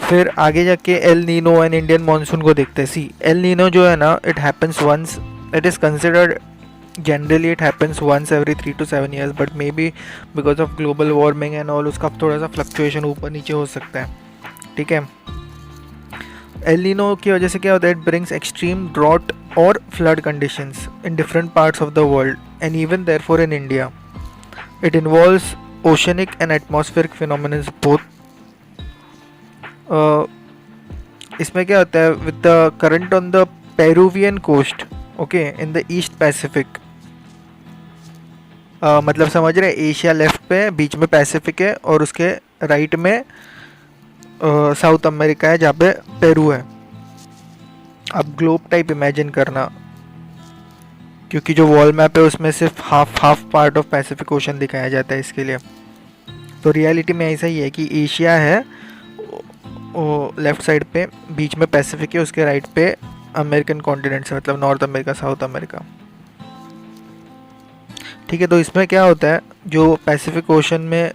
फिर आगे जाके El Nino and Indian monsoon को देखते हैं। See El Nino जो है ना, it happens once, it is considered generally it happens once every 3 to 7 years, but maybe because of global warming and all उसका थोड़ा सा फ्लक्चुएशन ऊपर नीचे हो सकता है। ठीक है, एल नीनो की वजह से क्या होता है, इट ब्रिंग्स एक्सट्रीम ड्रॉट और flood conditions in different parts of the world and even therefore in India. It involves oceanic and atmospheric phenomenons both. इसमें क्या होता है, with the current on the Peruvian coast, okay, in the east Pacific, मतलब समझ रहे, Asia left पे, बीच में Pacific है और उसके राइट में साउथ अमेरिका है जहाँ पे पेरू है। अब ग्लोब टाइप इमेजिन करना, क्योंकि जो वॉल मैप है उसमें सिर्फ half part of Pacific ocean दिखाया जाता है इसके लिए। तो रियलिटी में ऐसा ही है कि एशिया है लेफ्ट साइड पे, बीच में पैसिफिक है, उसके राइट पे अमेरिकन कॉन्टिनेंट्स है, मतलब नॉर्थ अमेरिका, साउथ अमेरिका। ठीक है, तो इसमें क्या होता है, जो पैसिफिक ओशन में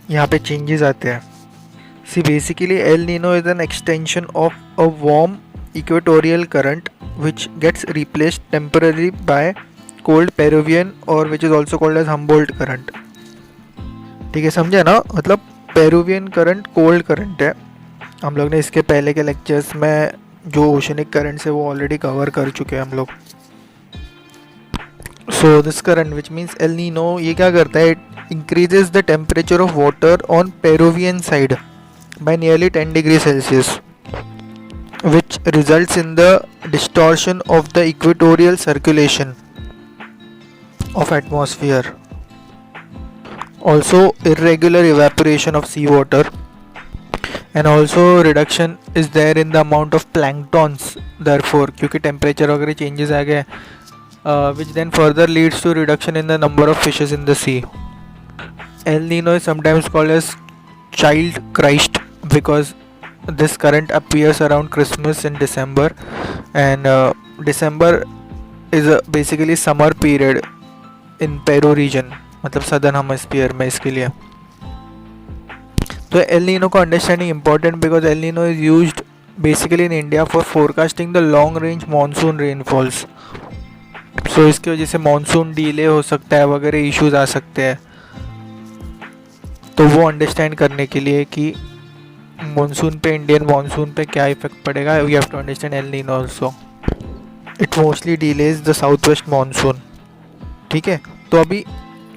यहाँ पे चेंजेस आते हैं। See basically El Nino is an extension of a warm equatorial current which gets replaced temporarily by cold Peruvian or which is also called as Humboldt current। ठीक है, समझे ना, मतलब पेरुवियन करंट कोल्ड करंट है। हम लोग ने इसके पहले के लेक्चर्स में जो ओशनिक करंट है वो ऑलरेडी कवर कर चुके हैं हम लोग। So this current which means El Nino, ये क्या करता है, it increases the temperature of water on Peruvian side by nearly 10 degrees Celsius, which results in the distortion of the equatorial circulation of atmosphere. Also irregular evaporation of seawater, and also reduction is there in the amount of planktons, therefore क्योंकि temperature वगैरह changes आ गए, which then further leads to reduction in the number of fishes in the sea. El Nino is sometimes called as Child Christ because this current appears around Christmas in December, and December is basically summer period in Peru region, मतलब southern hemisphere में इसके लिए. तो El Nino को understanding important because El Nino is used basically in India for forecasting the long range monsoon rainfalls. So इसकी वजह से monsoon delay हो सकता है वगैरह इश्यूज आ सकते हैं. तो वो अंडरस्टैंड करने के लिए कि मानसून पे, इंडियन मानसून पे क्या इफेक्ट पड़ेगा, we have to understand El Nino also. It mostly delays the south west monsoon. ठीक है, तो अभी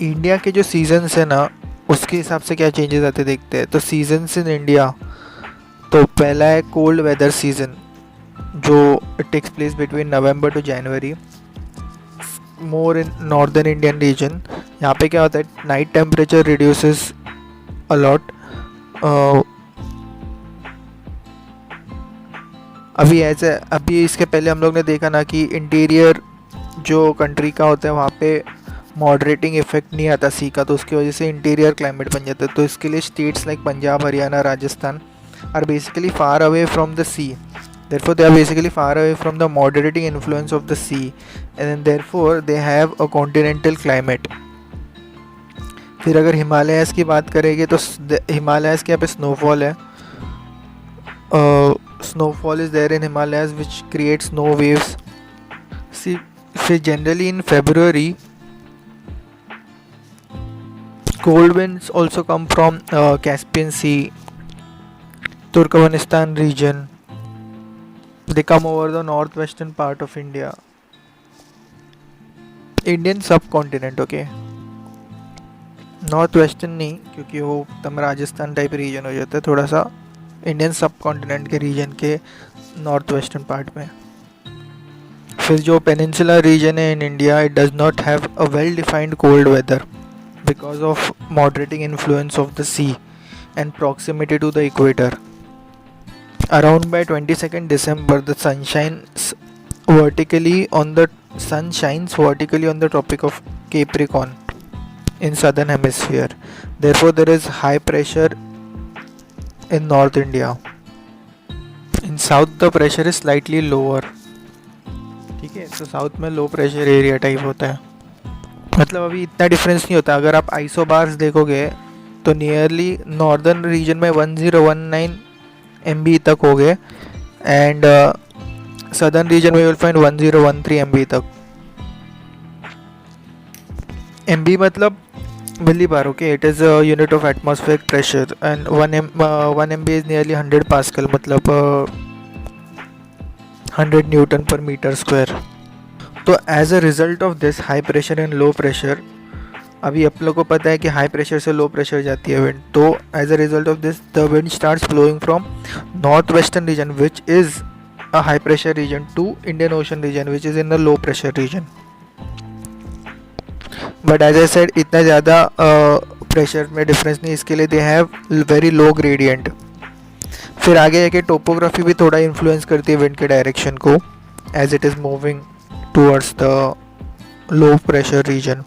इंडिया के जो सीजन्स है ना उसके हिसाब से क्या चेंजेस आते देखते हैं. तो सीजन्स इन इंडिया, तो पहला है कोल्ड वेदर सीजन जो takes place between November to January, more in northern Indian region. यहाँ पे क्या होता है, नाइट टेम्परेचर रिड्यूसेस अलॉट. अभी इसके पहले हम लोग ने देखा ना कि इंटीरियर जो कंट्री का होता है वहाँ पे मॉडरेटिंग इफेक्ट नहीं आता सी का, तो उसकी वजह से इंटीरियर क्लाइमेट बन जाता है. तो इसके लिए states like Punjab, Haryana, Rajasthan are basically far away from the sea. therefore they are basically far away from the moderating influence of the sea, and then therefore they have a continental climate. फिर अगर Himalayas की बात करेंगे तो Himalayas के यहाँ पे snowfall है. Snowfall is there in Himalayas which create snow waves. फिर generally in February cold winds also come from Caspian Sea, Turkmenistan region. They come over the northwestern part of India, Indian subcontinent. Okay, northwestern नहीं, क्योंकि वो तम Rajasthan type reason हो जाता है थोड़ा सा. इंडियन सबकॉन्टिनेंट के रीजन के नॉर्थ वेस्टर्न पार्ट में. फिर जो पेनिनसुलर रीजन है in India, it does not have a well defined cold weather because of moderating influence of the sea and proximity to the equator. Around by 22nd December, the sun shines vertically on the Tropic of Capricorn in southern hemisphere. Therefore, there is high pressure in North India. In south, the pressure is slightly lower. ठीक है, तो south में लो pressure area type होता है. मतलब अभी इतना difference नहीं होता. अगर आप आइसोबार्स देखोगे तो नियरली नॉर्दर्न रीजन में 1019 MB तक हो गए, एंड सदर्न रीजन में यू विल फाइंड 1013 MB तक. MB मतलब millibar. Okay, it is a unit of atmospheric pressure, and 1 MB is nearly 100 pascal, मतलब 100 न्यूटन पर मीटर स्क्वायर. तो as a result of this high pressure and low pressure, अभी आप लोग को पता है कि हाई प्रेशर से लो प्रेशर जाती है विंड. तो as a result of this the wind starts blowing from north western region which is a high pressure region to Indian ocean region which is in the low pressure region. But as I said इतना ज़्यादा pressure में difference नहीं, इसके लिए they have very low gradient. फिर आगे जाके topography भी थोड़ा इन्फ्लुएंस करती है विंड के डायरेक्शन को as it is moving towards the low pressure region.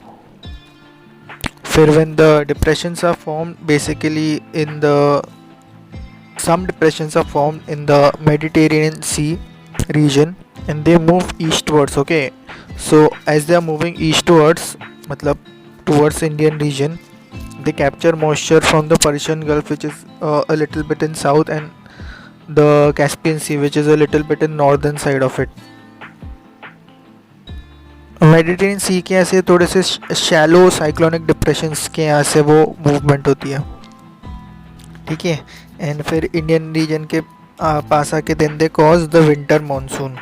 When the depressions are formed basically in the some depressions are formed in the Mediterranean Sea region and they move eastwards. Okay, so as they are moving eastwards, matlab towards Indian region, they capture moisture from the Persian Gulf, which is a little bit in south, and the Caspian Sea, which is a little bit in northern side of it. Mediterranean sea के यहाँ से थोड़े से shallow cyclonic depressions के यहाँ से वो movement होती है. ठीक है, एंड फिर इंडियन रीजन के पास आके then they cause the winter monsoon.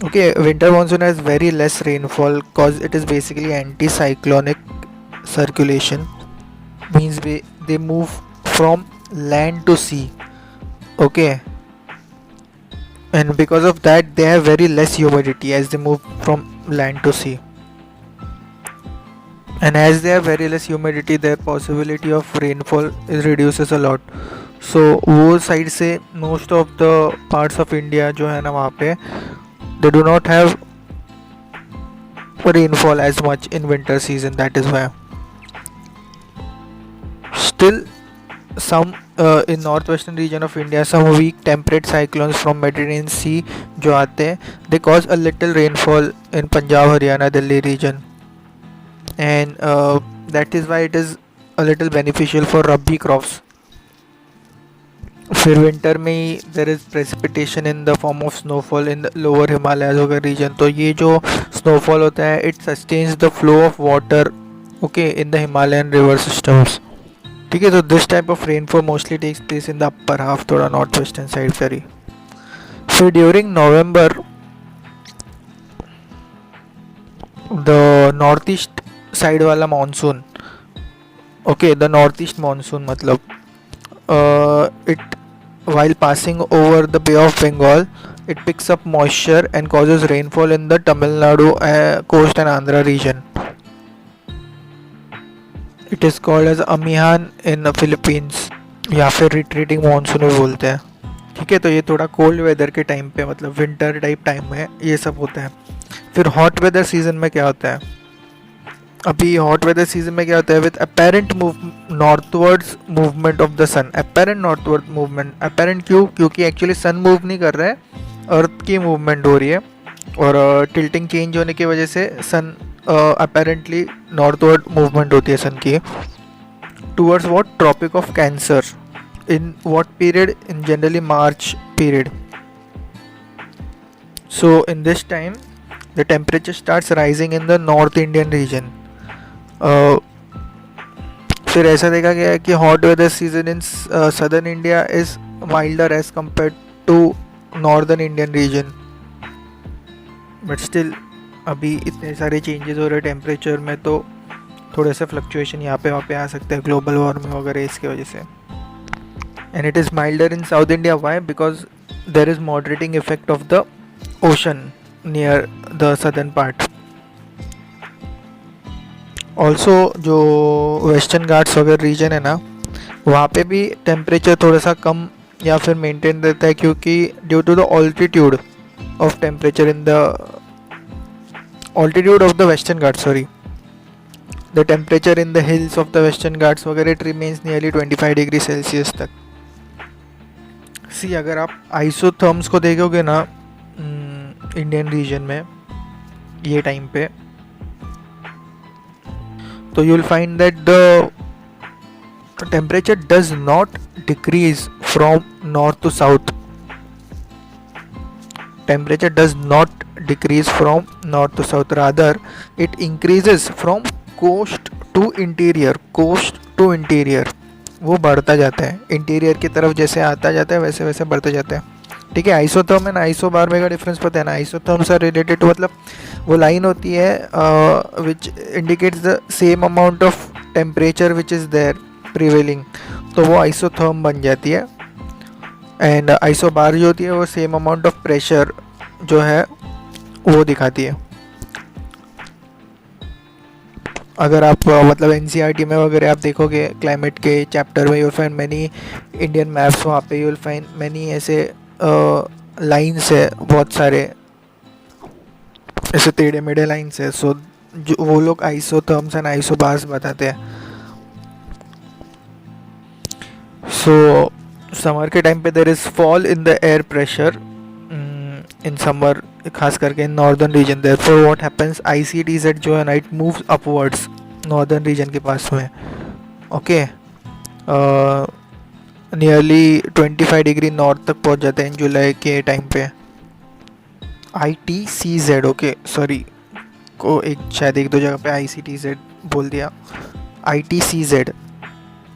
Okay, winter monsoon has very less rainfall cause it is basically anti cyclonic circulation, means they move from land to sea. Okay, and because of that they have very less humidity as they move from land to sea, and as they have very less humidity their possibility of rainfall is reduces a lot. So वो side से most of the parts of India जो है ना वहाँ पे they do not have rainfall as much in winter season. That is why still some in northwestern region of India some weak temperate cyclones from Mediterranean Sea जो आते हैं they cause a little rainfall in Punjab, Haryana, Delhi region, and that is why it is a little beneficial for Rabi crops. फिर winter में ही there is precipitation in the form of snowfall in the lower Himalayas वगैरह region. तो ये जो snowfall होता है it sustains the flow of water okay in the Himalayan river systems. ठीक है, तो this type of rainfall mostly takes place in the upper half, थोड़ा नॉर्थ वेस्टर्न साइड सरी. फिर during November the north east side वाला monsoon okay the north east monsoon मतलब it while passing over the Bay of Bengal it picks up moisture and causes rainfall in the Tamil Nadu coast and Andhra region. It is called as Amihan in the Philippines या फिर retreating monsoon भी बोलते हैं. ठीक है, तो ये थोड़ा कोल्ड वेदर के टाइम पे मतलब विंटर टाइप टाइम में ये सब होता है. फिर हॉट वेदर सीजन में क्या होता है, अभी हॉट वेदर सीजन में क्या होता है with apparent northwards movement of the sun. Apparent northward movement, apparent क्यों, क्योंकि एक्चुअली सन मूव नहीं कर रहा है, अर्थ की मूवमेंट हो रही है और टिल्टिंग चेंज होने की वजह से सन अपेरेंटली नॉर्थवर्ड मूवमेंट होती है सन की towards what tropic of cancer. In what period, in generally March period. So in this time the temperature starts rising in the North Indian region. फिर ऐसा देखा गया है कि hot weather season in southern India is milder as compare to northern Indian region. But still अभी इतने सारे changes हो रहे हैं टेम्परेचर में, तो थोड़े से फ्लक्चुएशन यहाँ पे वहाँ पे आ सकते हैं ग्लोबल वार्मिंग वगैरह इसकी वजह से. And it is milder in south India. Why? Because there is moderating effect of the ocean near the southern part. Also जो वेस्टर्न घाट्स वगैरह रीजन है ना वहाँ पे भी टेम्परेचर थोड़ा सा कम या फिर मेंटेन रहता है, क्योंकि due to the altitude of temperature in the altitude of the western Ghats sorry the temperature in the hills of the western Ghats वगैरह it remains nearly 25 degree Celsius तक. सी अगर आप आइसोथर्म्स को देखोगे ना इंडियन रीजन में ये टाइम पे, तो you will find that the temperature does not decrease from north to south. Temperature does not decrease from north to south, rather it increases from coast to interior. Coast to interior वो बढ़ता जाता है, interior की तरफ जैसे आता जाता है वैसे वैसे बढ़ता जाता है. ठीक है, आइसोथर्म एंड आइसोबार में का डिफरेंस पता है ना. आइसोथर्म्स आर रिलेटेड टू मतलब वो लाइन होती है which indicates the same amount of temperature which is there prevailing, तो वो आइसोथर्म बन जाती है. एंड आइसोबार जो होती है वो सेम अमाउंट ऑफ प्रेशर जो है वो दिखाती है. अगर आप मतलब एनसीईआरटी में वगैरह आप देखोगे क्लाइमेट के चैप्टर में you will find many Indian maps. वहाँ पे यू विल फाइंड मैनी ऐसे लाइन्स है, बहुत सारे ऐसे टेढ़े मेढ़े लाइन्स है. सो जो वो लोग आइसोथर्म्स एंड आइसोबार्स बताते हैं. सो समर के टाइम पे there is fall in the air pressure in summer, खास करके in northern region. Therefore what happens, ICTZ जो है ना it moves upwards northern region के पास में. ओके, नियरली 25 डिग्री नॉर्थ तक पहुंच जाते हैं इन जुलाई के टाइम पे. ITCZ ओके सॉरी को एक शायद एक दो जगह पे ICTZ बोल दिया. ITCZ,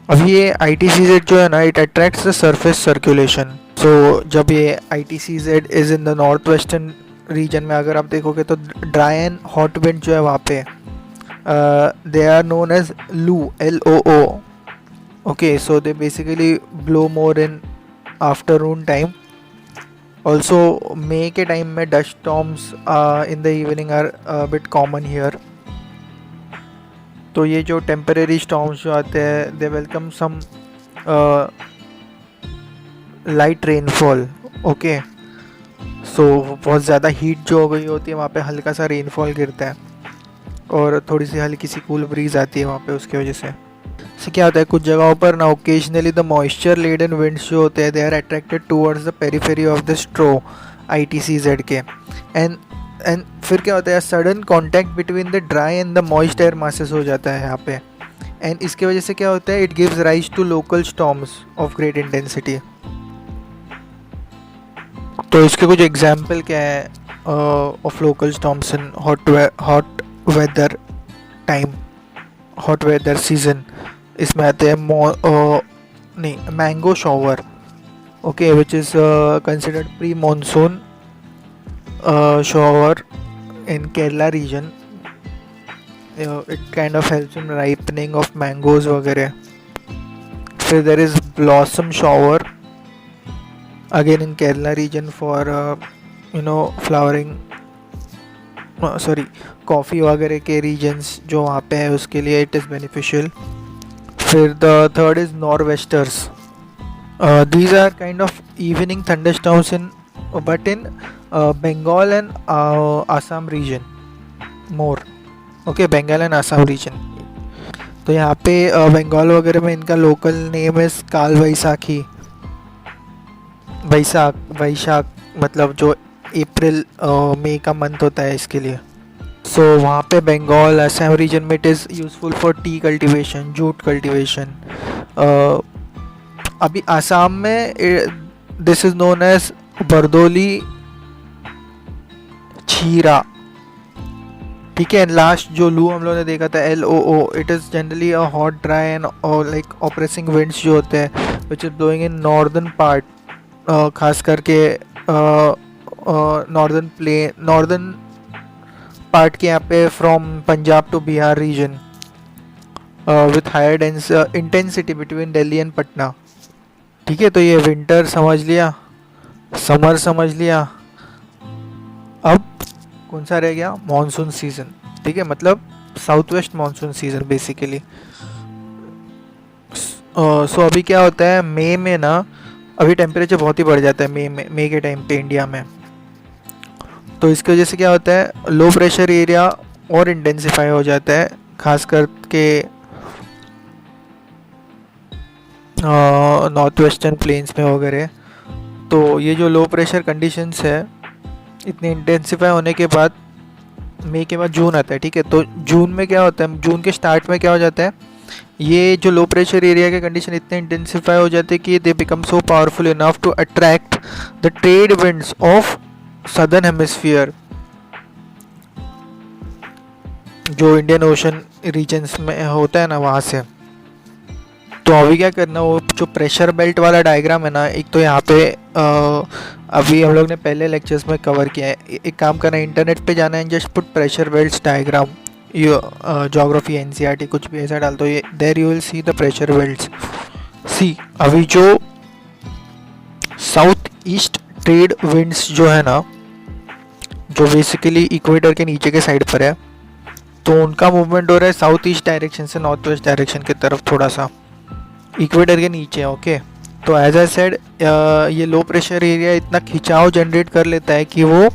अब ये ITCZ जो है ना it attracts the surface circulation. So जब ये ITCZ is in the north western region में अगर आप देखोगे तो ड्राई एंड हॉट विंड जो है वहाँ पे दे आर नोन एज लू LOO. Okay, so they basically blow more in afternoon time. Also May के टाइम में dust storms in the evening are a bit common here. तो ये जो टेम्परेरी स्टॉर्म्स जो आते हैं they welcome some light rainfall. Okay, so बहुत ज़्यादा हीट जो हो गई होती है वहाँ पे हल्का सा रेनफॉल गिरता है और थोड़ी सी हल्की सी कूल ब्रीज आती है वहाँ पे उसकी वजह से क्या होता है कुछ जगहों पर ना occasionally the moisture laden winds जो होते हैं they are attracted towards the periphery of the स्ट्रो ITCZ के. एंड फिर क्या होता है sudden contact between the dry and the moist air masses हो जाता है यहाँ पे. एंड इसकी वजह से क्या होता है it gives rise to local storms of great intensity. तो इसके कुछ एग्जाम्पल क्या है of local storms in hot weather time, hot weather season. इसमें आते हैं mango shower. Okay, which is considered pre monsoon shower in Kerala region. It kind of helps in ripening of mangoes वगैरह. फिर there is blossom shower again in Kerala region for flowering coffee वगैरह के regions जो वहाँ पे है उसके लिए it is beneficial. फिर the third is nor'westers. These are kind of evening thunderstorms in Bengal and Assam region more. Okay, Bengal and Assam region. तो यहाँ पे बंगाल वगैरह में इनका लोकल नेम है काल वैसाखी. वैशाख मतलब जो अप्रैल मई का मंथ होता है इसके लिए. सो वहाँ पे बंगाल आसाम रीजन में it is useful for tea cultivation, jute cultivation. अभी आसाम में this is known as Bardoli Chheerha. ठीक है. लास्ट जो लू हम लोगों ने देखा था LOO, it is generally a hot dry and like oppressing winds जो होते हैं which is blowing in northern part, खास करके नॉर्दर्न पार्ट के यहाँ पे from Punjab to Bihar region with higher intensity between Delhi and Patna. ठीक है. तो ये विंटर समझ लिया, समर समझ लिया. अब कौन सा रह गया? Monsoon season. ठीक है, मतलब south west monsoon season basically. So अभी क्या होता है मई में ना, अभी टेम्परेचर बहुत ही बढ़ जाता है मई के टाइम पे इंडिया में. तो इसकी वजह से क्या होता है लो प्रेशर एरिया और इंटेंसिफाई हो जाता है, खास करके नॉर्थ वेस्टर्न प्लेन्स में वगैरह. तो ये जो लो प्रेशर कंडीशंस है इतने इंटेंसिफाई होने के बाद मई के बाद जून आता है. ठीक है. तो जून में क्या होता है, जून के स्टार्ट में क्या हो जाता है, ये जो लो प्रेशर एरिया के कंडीशन इतने इंटेंसिफाई हो जाते हैं कि they become so powerful enough to attract the trade winds of southern hemisphere, जो इंडियन ओशन रीजन्स में होता है ना वहाँ से. तो अभी क्या करना, वो जो प्रेशर बेल्ट वाला डायग्राम है ना, एक तो यहाँ पे अभी हम लोग ने पहले लेक्चर्स में कवर किया है. एक काम करना है, इंटरनेट पे जाना है, just put pressure belts diagram, ये ज्योग्राफी NCERT कुछ भी ऐसा डाल दो, ये there you will see the pressure belts. See अभी जो साउथ ईस्ट ट्रेड विंड्स जो है ना, जो बेसिकली इक्वेटर के नीचे के साइड पर है, तो उनका मूवमेंट हो रहा है साउथ ईस्ट डायरेक्शन से नॉर्थ वेस्ट डायरेक्शन की तरफ, थोड़ा सा इक्वेटर के नीचे. ओके. तो एज आई सेड ये लो प्रेशर एरिया इतना खिंचाव जनरेट कर लेता है कि वो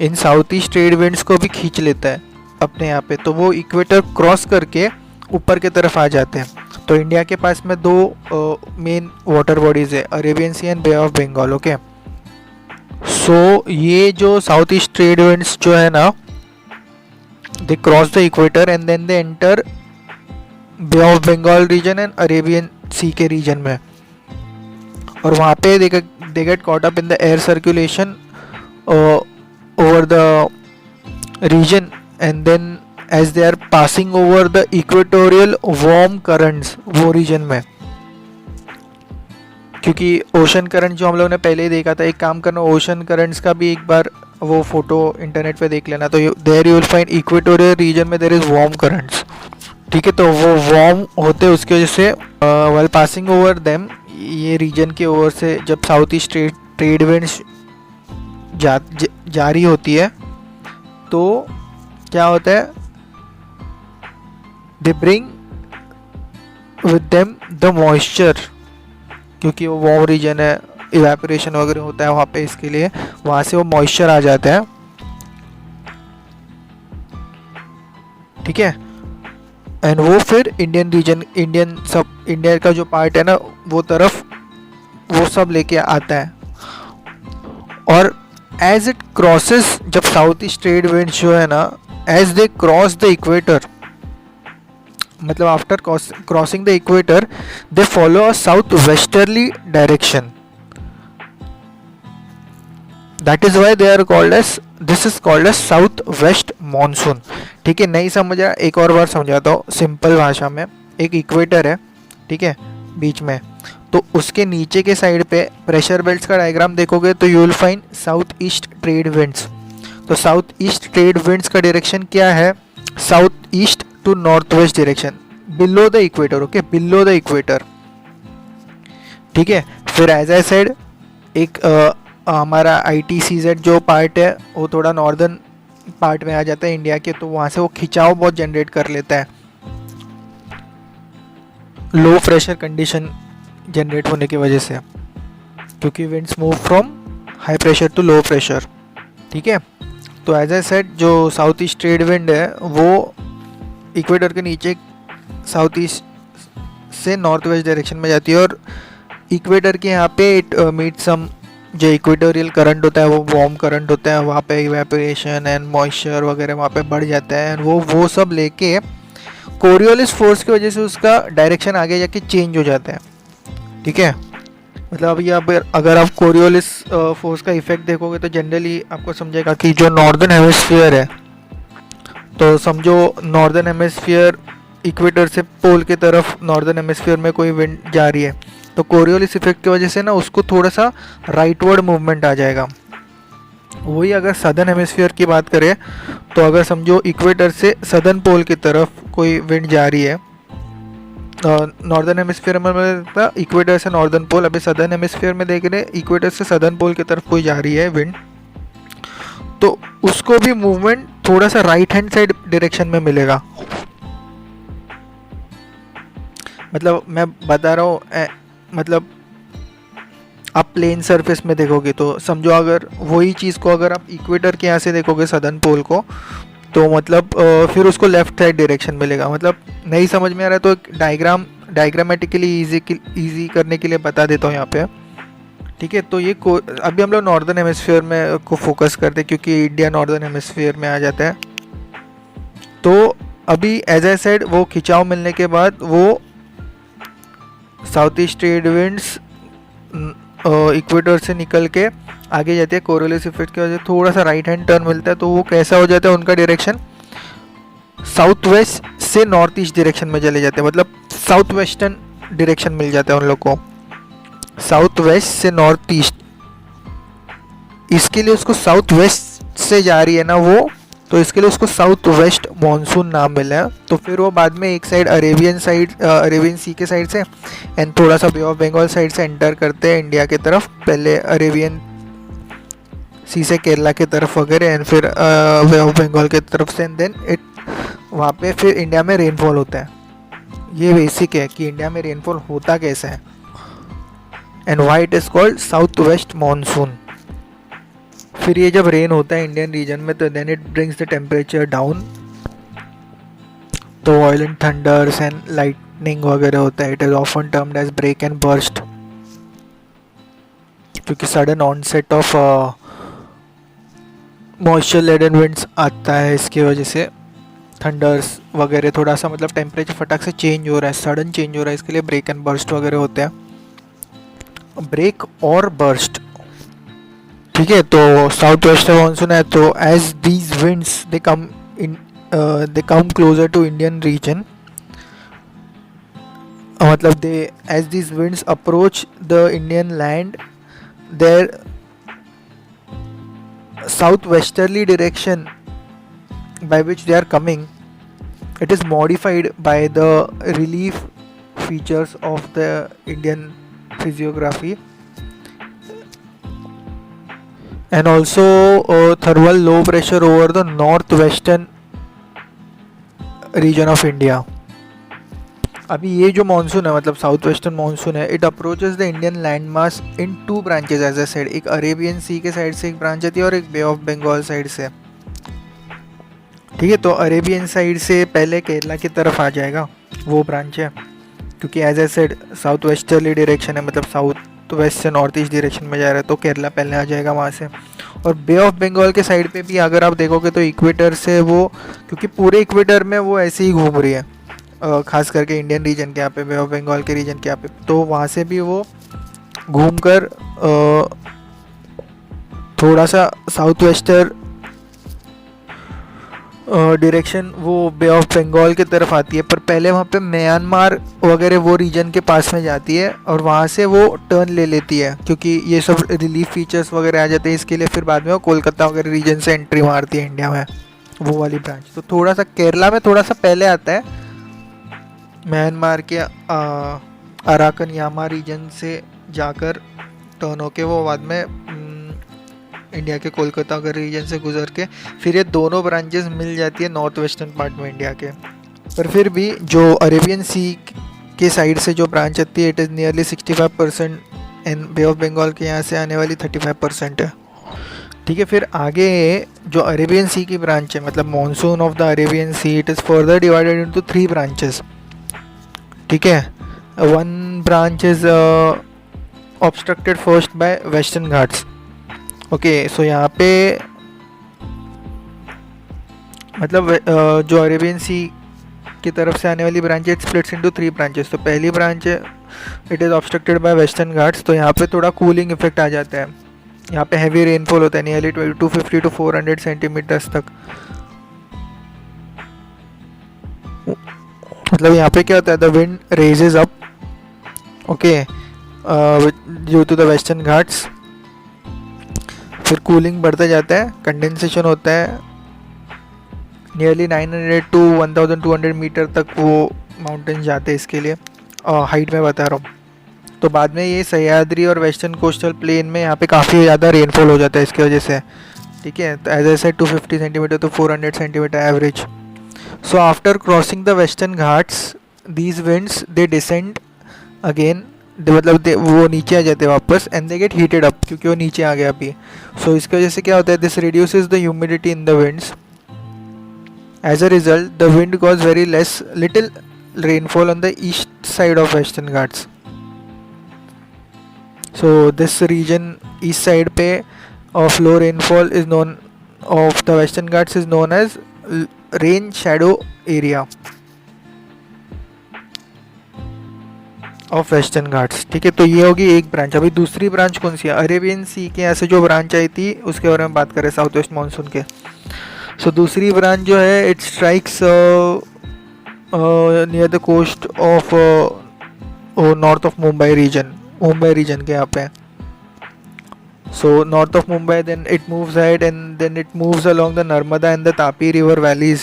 इन साउथ ईस्ट ट्रेड विंड्स को भी खींच लेता है अपने यहाँ पे. तो वो इक्वेटर क्रॉस करके ऊपर की तरफ आ जाते हैं. तो इंडिया के पास में दो मेन वाटर बॉडीज़ है, Arabian sea and bay of Bengal. Okay. So ये जो साउथ ईस्ट ट्रेड विंड्स जो है ना, they cross the equator and then they enter bay of Bengal region and Arabian sea के रीजन में. और वहाँ पे they get caught up in the air circulation over the region and then as they are passing over the equatorial warm currents वो region में. क्योंकि ocean current जो हम लोगों ने पहले ही देखा था, एक काम करना ओशन करंट्स का भी एक बार वो फोटो इंटरनेट पे देख लेना. तो there you will find equatorial region में देयर इज वार्म करंट्स. ठीक है, तो वो वार्म होते हैं, उसकी वजह से वाइल पासिंग ओवर देम, ये रीजन के ओवर से जब साउथ ईस्ट ट्रेड विंड्स जारी होती है तो क्या होता है, they bring with them the moisture, क्योंकि वो वार्म रीजन है, इवेपोरेशन वगैरह होता है वहाँ पे, इसके लिए वहाँ से वो मॉइस्चर आ जाता है। ठीक है, एंड वो फिर इंडियन रीजन, इंडिया का जो पार्ट है ना वो तरफ वो सब लेके आता है। और एज इट क्रॉसेस, जब साउथ ईस्ट ट्रेड विंड्स जो है ना, as they cross the equator, मतलब after crossing the equator they follow a south westerly direction, that is why they are called as, this is called as south west monsoon. ठीक है, नहीं समझा, एक और बार समझाता हूँ सिंपल भाषा में। एक इक्वेटर है, ठीक है, बीच में, तो उसके नीचे के साइड पे प्रेशर बेल्ट्स का डायग्राम देखोगे तो you will find south east trade winds. तो साउथ ईस्ट ट्रेड विंड्स का डायरेक्शन क्या है, south east to north west direction, below the equator. Okay, below the equator. ठीक है, फिर एज आई सेड, एक हमारा ITCZ जो पार्ट है वो थोड़ा नॉर्दर्न पार्ट में आ जाता है इंडिया के, तो वहाँ से वो खिंचाव बहुत जनरेट कर लेता है, लो प्रेशर कंडीशन जनरेट होने की वजह से, क्योंकि winds move from high pressure to low pressure. ठीक है, तो एज आई सेड जो साउथ ईस्ट ट्रेड विंड है वो इक्वेटर के नीचे साउथ ईस्ट से नॉर्थ वेस्ट डायरेक्शन में जाती है, और इक्वेटर के यहाँ पे इट मीट सम, जो इक्वेटोरियल करंट होता है वो वार्म करंट होता है, वहाँ पे इवेपोरेशन एंड मॉइस्चर वगैरह वहाँ पे बढ़ जाता है, एंड वो सब लेके कोरियोलिस फोर्स की वजह से उसका डायरेक्शन आगे जाके चेंज हो जाता है। ठीक है, मतलब अभी अगर आप कोरियोलिस फोर्स का इफेक्ट देखोगे तो जनरली आपको समझेगा कि जो नॉर्दर्न हेमिस्फीयर है, तो समझो नॉर्दर्न हेमिस्फीयर इक्वेटर से पोल की तरफ नॉर्दर्न हेमिस्फीयर में कोई विंड जा रही है, तो कोरियोलिस इफेक्ट की वजह से ना उसको थोड़ा सा राइटवर्ड मूवमेंट आ जाएगा। वही अगर सदर्न हेमिस्फीयर की बात करें तो अगर समझो इक्वेटर से सदर्न पोल की तरफ कोई विंड जा रही है, नॉर्दर्न हेमिस्फीयर में मतलब इक्वेटर से नॉर्दर्न पोल, अभी सदर्न हेमिस्फीयर में देख रहे इक्वेटर से सदर्न पोल की तरफ कोई जा रही है विंड, तो उसको भी मूवमेंट थोड़ा सा राइट हैंड साइड डायरेक्शन में मिलेगा। मतलब मैं बता रहा हूँ, मतलब आप प्लेन सरफेस में देखोगे तो समझो अगर वही चीज़ को अगर आप इक्वेटर के यहाँ से देखोगे सदर्न पोल को, तो मतलब फिर उसको लेफ्ट साइड डायरेक्शन मिलेगा। मतलब नहीं समझ में आ रहा है तो एक डायग्रामेटिकली ईजी करने के लिए बता देता हूँ यहाँ पे। ठीक है, तो ये अभी हम लोग नॉर्दर्न हेमिस्फीयर में को फोकस करते हैं क्योंकि इंडिया नॉर्दर्न हेमिस्फीयर में आ जाता है। तो अभी एज आई सेड वो खिंचाव मिलने के बाद वो south east trade winds equator से निकल के आगे जाते हैं, कोरियोलिस इफेक्ट की वजह से थोड़ा सा राइट हैंड टर्न मिलता है, तो वो कैसा हो जाता है, उनका डायरेक्शन साउथ वेस्ट से नॉर्थ ईस्ट डायरेक्शन में चले जाते हैं, मतलब साउथ वेस्टर्न डायरेक्शन मिल जाता है उन लोग को, साउथ वेस्ट से नॉर्थ ईस्ट। इसके लिए उसको साउथ वेस्ट से जा रही है ना वो, तो इसके लिए उसको साउथ वेस्ट मानसून नाम मिला है। तो फिर वो बाद में एक साइड अरेबियन सी के साइड से एंड थोड़ा सा बे ऑफ बंगाल साइड से एंटर करते हैं इंडिया की तरफ, पहले अरेबियन सी से केरला की तरफ वगैरह, एंड फिर बे ऑफ बंगाल की तरफ से, एंड देन इट वहाँ पे फिर इंडिया में रेनफॉल होता है। ये बेसिक है कि इंडिया में रेनफॉल होता कैसे है, and why it is called south west monsoon. फिर ये जब रेन होता है इंडियन रीजन में तो then it brings the temperature down, तो वायलेंट थंडर्स एंड लाइटनिंग वगैरह होता है। It is often termed as break and burst, क्योंकि sudden onset of moisture laden winds आता है, इसकी वजह से थंडर्स वगैरह थोड़ा सा मतलब टेम्परेचर फटाक से चेंज हो रहा है, सडन चेंज हो रहा है, इसके लिए ब्रेक एंड बर्स्ट वगैरह होते हैं, ब्रेक और बर्स्ट। ठीक है, तो साउथ वेस्ट मानसून है, तो as these winds they come closer to Indian region, मतलब as these winds approach the Indian land, their south westerly direction by which they are coming It is modified by the relief features of the Indian physiography, and also thermal low pressure over the northwestern region of India. अभी ये जो monsoon है, मतलब south western monsoon है, it approaches the Indian land mass in two branches as a side. एक Arabian sea के side से एक ब्रांच आती है और एक बे ऑफ बंगाल साइड से. ठीक है, तो अरेबियन साइड से पहले केरला की तरफ आ जाएगा वो ब्रांच है, क्योंकि as a side south westerly direction है, मतलब साउथ वेस्ट से नॉर्थ ईस्ट डायरेक्शन में जा रहा है, तो केरला पहले आ जाएगा वहाँ से. और बे ऑफ बंगाल के साइड पे भी अगर आप देखोगे तो इक्वेटर से वो, क्योंकि पूरे इक्वेटर में वो ऐसे ही घूम रही है, खास करके इंडियन रीजन के यहाँ पे, बे ऑफ बंगाल के रीजन के यहाँ पे, तो वहाँ से भी वो घूमकर थोड़ा सा साउथ वेस्टर्न डायरेक्शन वो बे ऑफ बंगाल की तरफ आती है. पर पहले वहाँ पे म्यांमार वगैरह वो रीजन के पास में जाती है और वहाँ से वो टर्न ले लेती है, क्योंकि ये सब रिलीफ फीचर्स वगैरह आ जाते हैं इसके लिए. फिर बाद में वो कोलकाता वगैरह रीजन से एंट्री मारती है इंडिया में, वो वाली ब्रांच. तो थोड़ा सा केरला में थोड़ा सा पहले आता है, म्यांमार के अराकन यामा रीजन से जाकर टर्न होके वो बाद में इंडिया के कोलकाता वगैरह रीजन से गुजर के फिर ये दोनों ब्रांचेस मिल जाती है नॉर्थ वेस्टर्न पार्ट में इंडिया के. पर फिर भी जो अरेबियन सी के साइड से जो ब्रांच आती है, it is nearly 65% and bay of Bengal के यहाँ से आने वाली 35% है. ठीक है, फिर आगे जो अरेबियन सी की ब्रांच है, मतलब monsoon of the Arabian sea, it is further divided into 3 branches. ठीक है, one branch is obstructed first by Western Ghats. Okay, so यहाँ पे मतलब जो अरेबियन सी की तरफ से आने वाली ब्रांच है, इट स्प्लिट्स इनटू 3 ब्रांचेस. तो पहली ब्रांच है, it is obstructed bye Western Ghats. तो यहाँ पे थोड़ा कूलिंग इफेक्ट आ जाता है, यहाँ पे हैवी रेनफॉल होता है, नियरली 250 to 400 सेंटीमीटर्स तक. मतलब यहाँ पे क्या होता है, the wind raises up, okay, due to the western Ghats. फिर कूलिंग बढ़ता जाता है, कंडेंसेशन होता है, नियरली 900 to 1200 मीटर तक वो माउंटेन जाते हैं इसके लिए, हाइट में बता रहा हूँ. तो बाद में ये सह्याद्री और वेस्टर्न कोस्टल प्लेन में यहाँ पे काफ़ी ज़्यादा रेनफॉल हो जाता है इसकी वजह से. ठीक है, तो as I said 250 centimetre to 400 centimetre average. So after crossing the western ghats, these winds they descend again. मतलब वो नीचे आ जाते हैं वापस, and they get heated up क्योंकि वो नीचे आ गया अभी. So इसकी वजह से क्या होता है, this reduces the humidity in the winds. As a result, the wind caused very little rainfall on the east side of western ghats. So this region east side पे of low rainfall is known of the western ghats is known as rain shadow area of western Ghats. ठीक है, तो ये होगी एक branch. अभी दूसरी branch कौन सी है, अरेबियन सी के यहाँ से जो ब्रांच आई थी उसके बारे में बात करें, साउथ वेस्ट मानसून के. सो दूसरी ब्रांच जो है, it strikes near the coast of north of Mumbai region के यहाँ पे. So north of Mumbai, then it moves ahead and then it moves along the Narmada and the Tapi river valleys.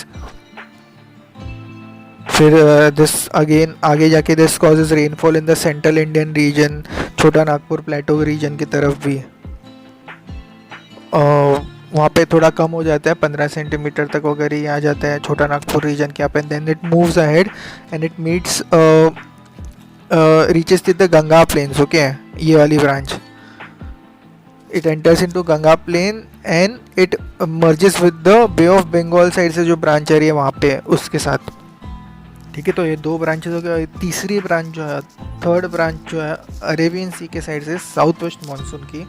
फिर this again आगे जाके this causes rainfall in the central Indian region, छोटा Nagpur plateau region की तरफ भी. वहाँ पे थोड़ा कम हो जाता है, 15 सेंटीमीटर तक वगैरह आ जाता है छोटा नागपुर रीजन के यहाँ पे. then it moves ahead and it meets reaches to the Ganga plains. Okay, ये वाली branch, it enters into Ganga plain and it merges with the Bay of Bengal side से जो ब्रांच आ रही है वहाँ पे उसके साथ. ठीक है, तो ये 2 ब्रांचेस हो गए. तीसरी ब्रांच जो है, थर्ड ब्रांच जो है, अरेबियन सी के साइड से साउथ वेस्ट मानसून की.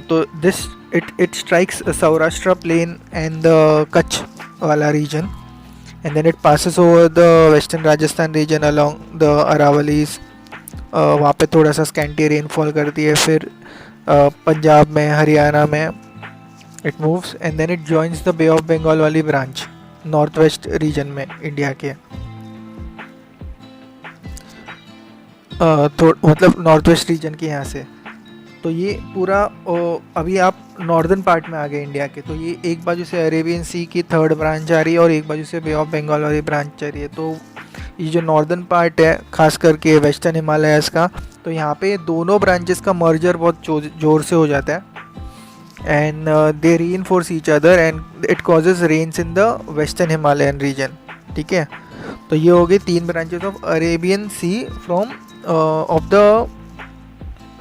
तो this it strikes Saurashtra plain and the Kutch वाला region, and then it passes over the western Rajasthan region along the Aravallis. वहाँ पे थोड़ा सा स्कैंटी रेनफॉल करती है. फिर पंजाब में, हरियाणा में it moves and then it joins the bay of Bengal वाली ब्रांच नॉर्थ वेस्ट रीजन में इंडिया के. मतलब नॉर्थ वेस्ट रीजन के यहाँ से. तो ये पूरा अभी आप नॉर्दर्न पार्ट में आ गए इंडिया के, तो ये एक बाजू से अरेबियन सी की थर्ड ब्रांच आ रही है और एक बाजू से बे ऑफ बंगाल वाली ब्रांच आ रही है। तो ये जो नॉर्दर्न पार्ट है खास करके वेस्टर्न हिमालयाज़ का, तो यहाँ पे दोनों ब्रांचेस का मर्जर बहुत ज़ोर से हो जाता है and they reinforce each other and it causes rains in the western Himalayan region. ठीक है, तो ये हो गई 3 branches of Arabian sea from of the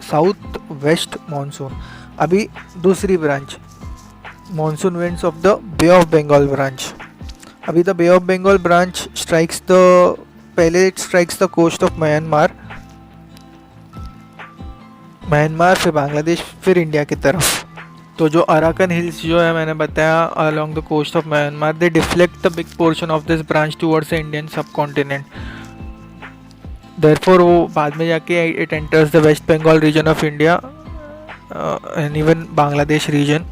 south west monsoon. अभी दूसरी branch monsoon winds of the bay of Bengal branch. अभी the bay of Bengal branch strikes the, पहले it strikes the coast of Myanmar, फिर बांग्लादेश, फिर इंडिया की तरफ। तो जो अराकन हिल्स जो है मैंने बताया along the coast of Myanmar, they deflect the big portion of this branch towards the Indian subcontinent. Therefore वो बाद में जाके it enters the west Bengal region of India and even Bangladesh region.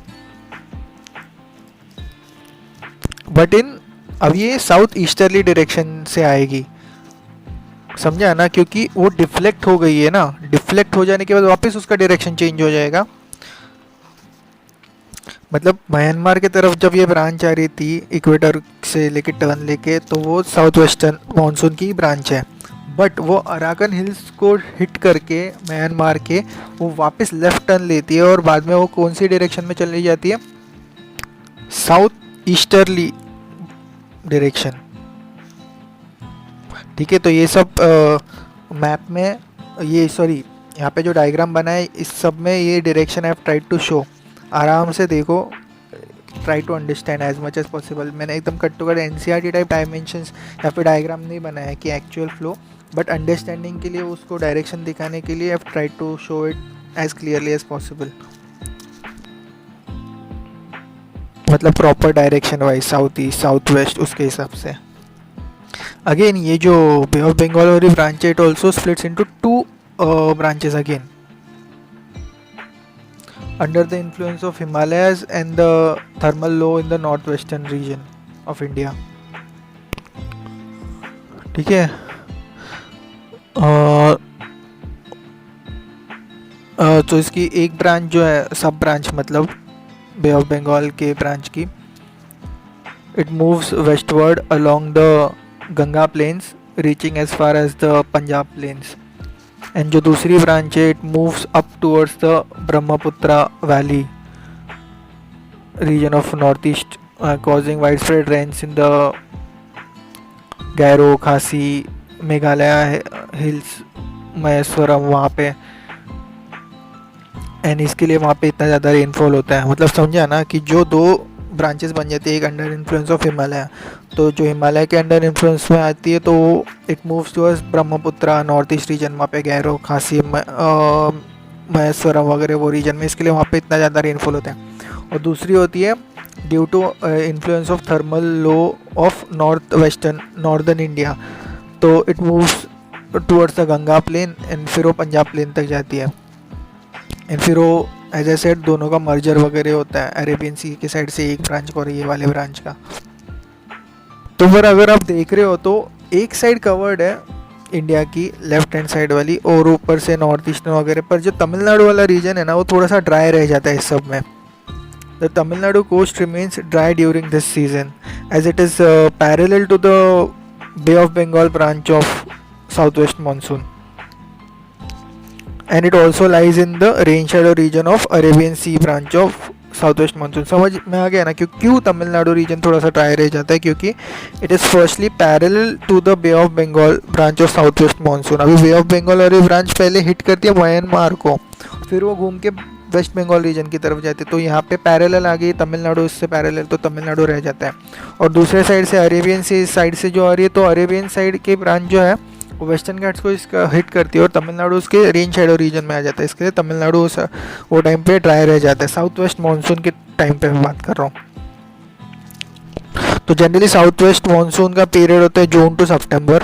But अब ये साउथ ईस्टर्ली डायरेक्शन से आएगी, समझा ना, क्योंकि वो डिफ्लेक्ट हो गई है ना। डिफ्लेक्ट हो जाने के बाद वापस उसका डायरेक्शन चेंज हो जाएगा। मतलब म्यांमार की तरफ जब ये ब्रांच आ रही थी इक्वेटर से लेके टर्न लेके, तो वो साउथ वेस्टर्न मानसून की ब्रांच है। बट वो अराकन हिल्स को हिट करके म्यांमार के वो वापस लेफ्ट टर्न लेती है और बाद में वो कौन सी डायरेक्शन में चली जाती है, साउथ ईस्टर्ली डायरेक्शन। ठीक है, तो ये सब मैप में ये यहाँ पे जो डायग्राम बना है इस सब में ये direction I have tried to show. आराम से देखो, try to understand as much as possible. मैंने एकदम cut to cut NCERT type dimensions या फिर डायग्राम नहीं बनाया कि एक्चुअल फ्लो, बट अंडरस्टैंडिंग के लिए उसको डायरेक्शन दिखाने के लिए I have tried to show it as clearly as possible. मतलब proper direction wise south east south west उसके हिसाब से। अगेन ये जो बे ऑफ बंगाल वाली ब्रांच है it also splits into 2 branches again under the influence of Himalayas and the thermal low in the northwestern region of India. ठीक है, तो इसकी एक ब्रांच जो है सब ब्रांच मतलब बे ऑफ बंगाल के ब्रांच की, it moves westward along the Ganga plains reaching as far as the Punjab plains. And जो दूसरी ब्रांच है it moves up towards the Brahmaputra valley region of north east causing widespread rains in the Garo, Khasi, Meghalaya hills, Maheshwaram वहाँ पे। And इसके लिए वहाँ पे इतना ज़्यादा रेनफॉल होता है। मतलब समझा ना कि जो 2 ब्रांचेस बन जाती है, एक अंडर इन्फ्लुएंस ऑफ हिमालय, तो जो हिमालय के अंडर इन्फ्लुएंस में आती है तो it moves towards Brahmaputra north east reason, वहाँ पे गैरो, खासी, महेश्वरम वगैरह वो रीजन में, इसके लिए वहाँ पे इतना ज़्यादा रेनफॉल होता है। और दूसरी होती है due to influence of thermal low of north western northern India, तो it moves towards the Ganga plain and फिर वो पंजाब प्लेन तक जाती है। एंड फिर वो एज ए सेड दोनों का मर्जर वगैरह होता है, अरेबियन सी की साइड से एक ब्रांच को और ये वाले ब्रांच का। तो फिर अगर आप देख रहे हो तो एक साइड कवर्ड है इंडिया की लेफ्ट हैंड साइड वाली, और ऊपर से नॉर्थ ईस्टर्न वगैरह पर जो तमिलनाडु वाला रीजन है ना वो थोड़ा सा ड्राई रह जाता है इस सब में। The Tamil Nadu coast remains dry during this season as it is parallel to the bay of Bengal branch of south west monsoon and it also lies in the rain shadow region of Arabian Sea branch of southwest monsoon। समझ में आ गया ना क्यों Tamil Nadu reason थोड़ा सा dry रह जाता है, क्योंकि it is firstly parallel to the bay of Bengal branch of south west monsoon. अभी बे ऑफ बंगाल और ये ब्रांच पहले हिट करती है म्यांमार को, फिर वो घूम के वेस्ट बंगाल रीजन की तरफ जाती है, तो यहाँ पे पैरेलल आ गई तमिलनाडु, इससे पैरेलल, तो तमिलनाडु रह जाता है। और दूसरे साइड से अरेबियन सी साइड से जो आ रही है, तो अरेबियन साइड की ब्रांच जो है वो वेस्टर्न घाट्स को इसका हिट करती है और तमिलनाडु उसके रेन शैडो रीजन में आ जाता है, इसके लिए तमिलनाडु वो टाइम पे ड्राई रह जाता है। साउथ वेस्ट मानसून के टाइम पे मैं बात कर रहा हूँ। तो जनरली साउथ वेस्ट मानसून का पीरियड होता है June to September.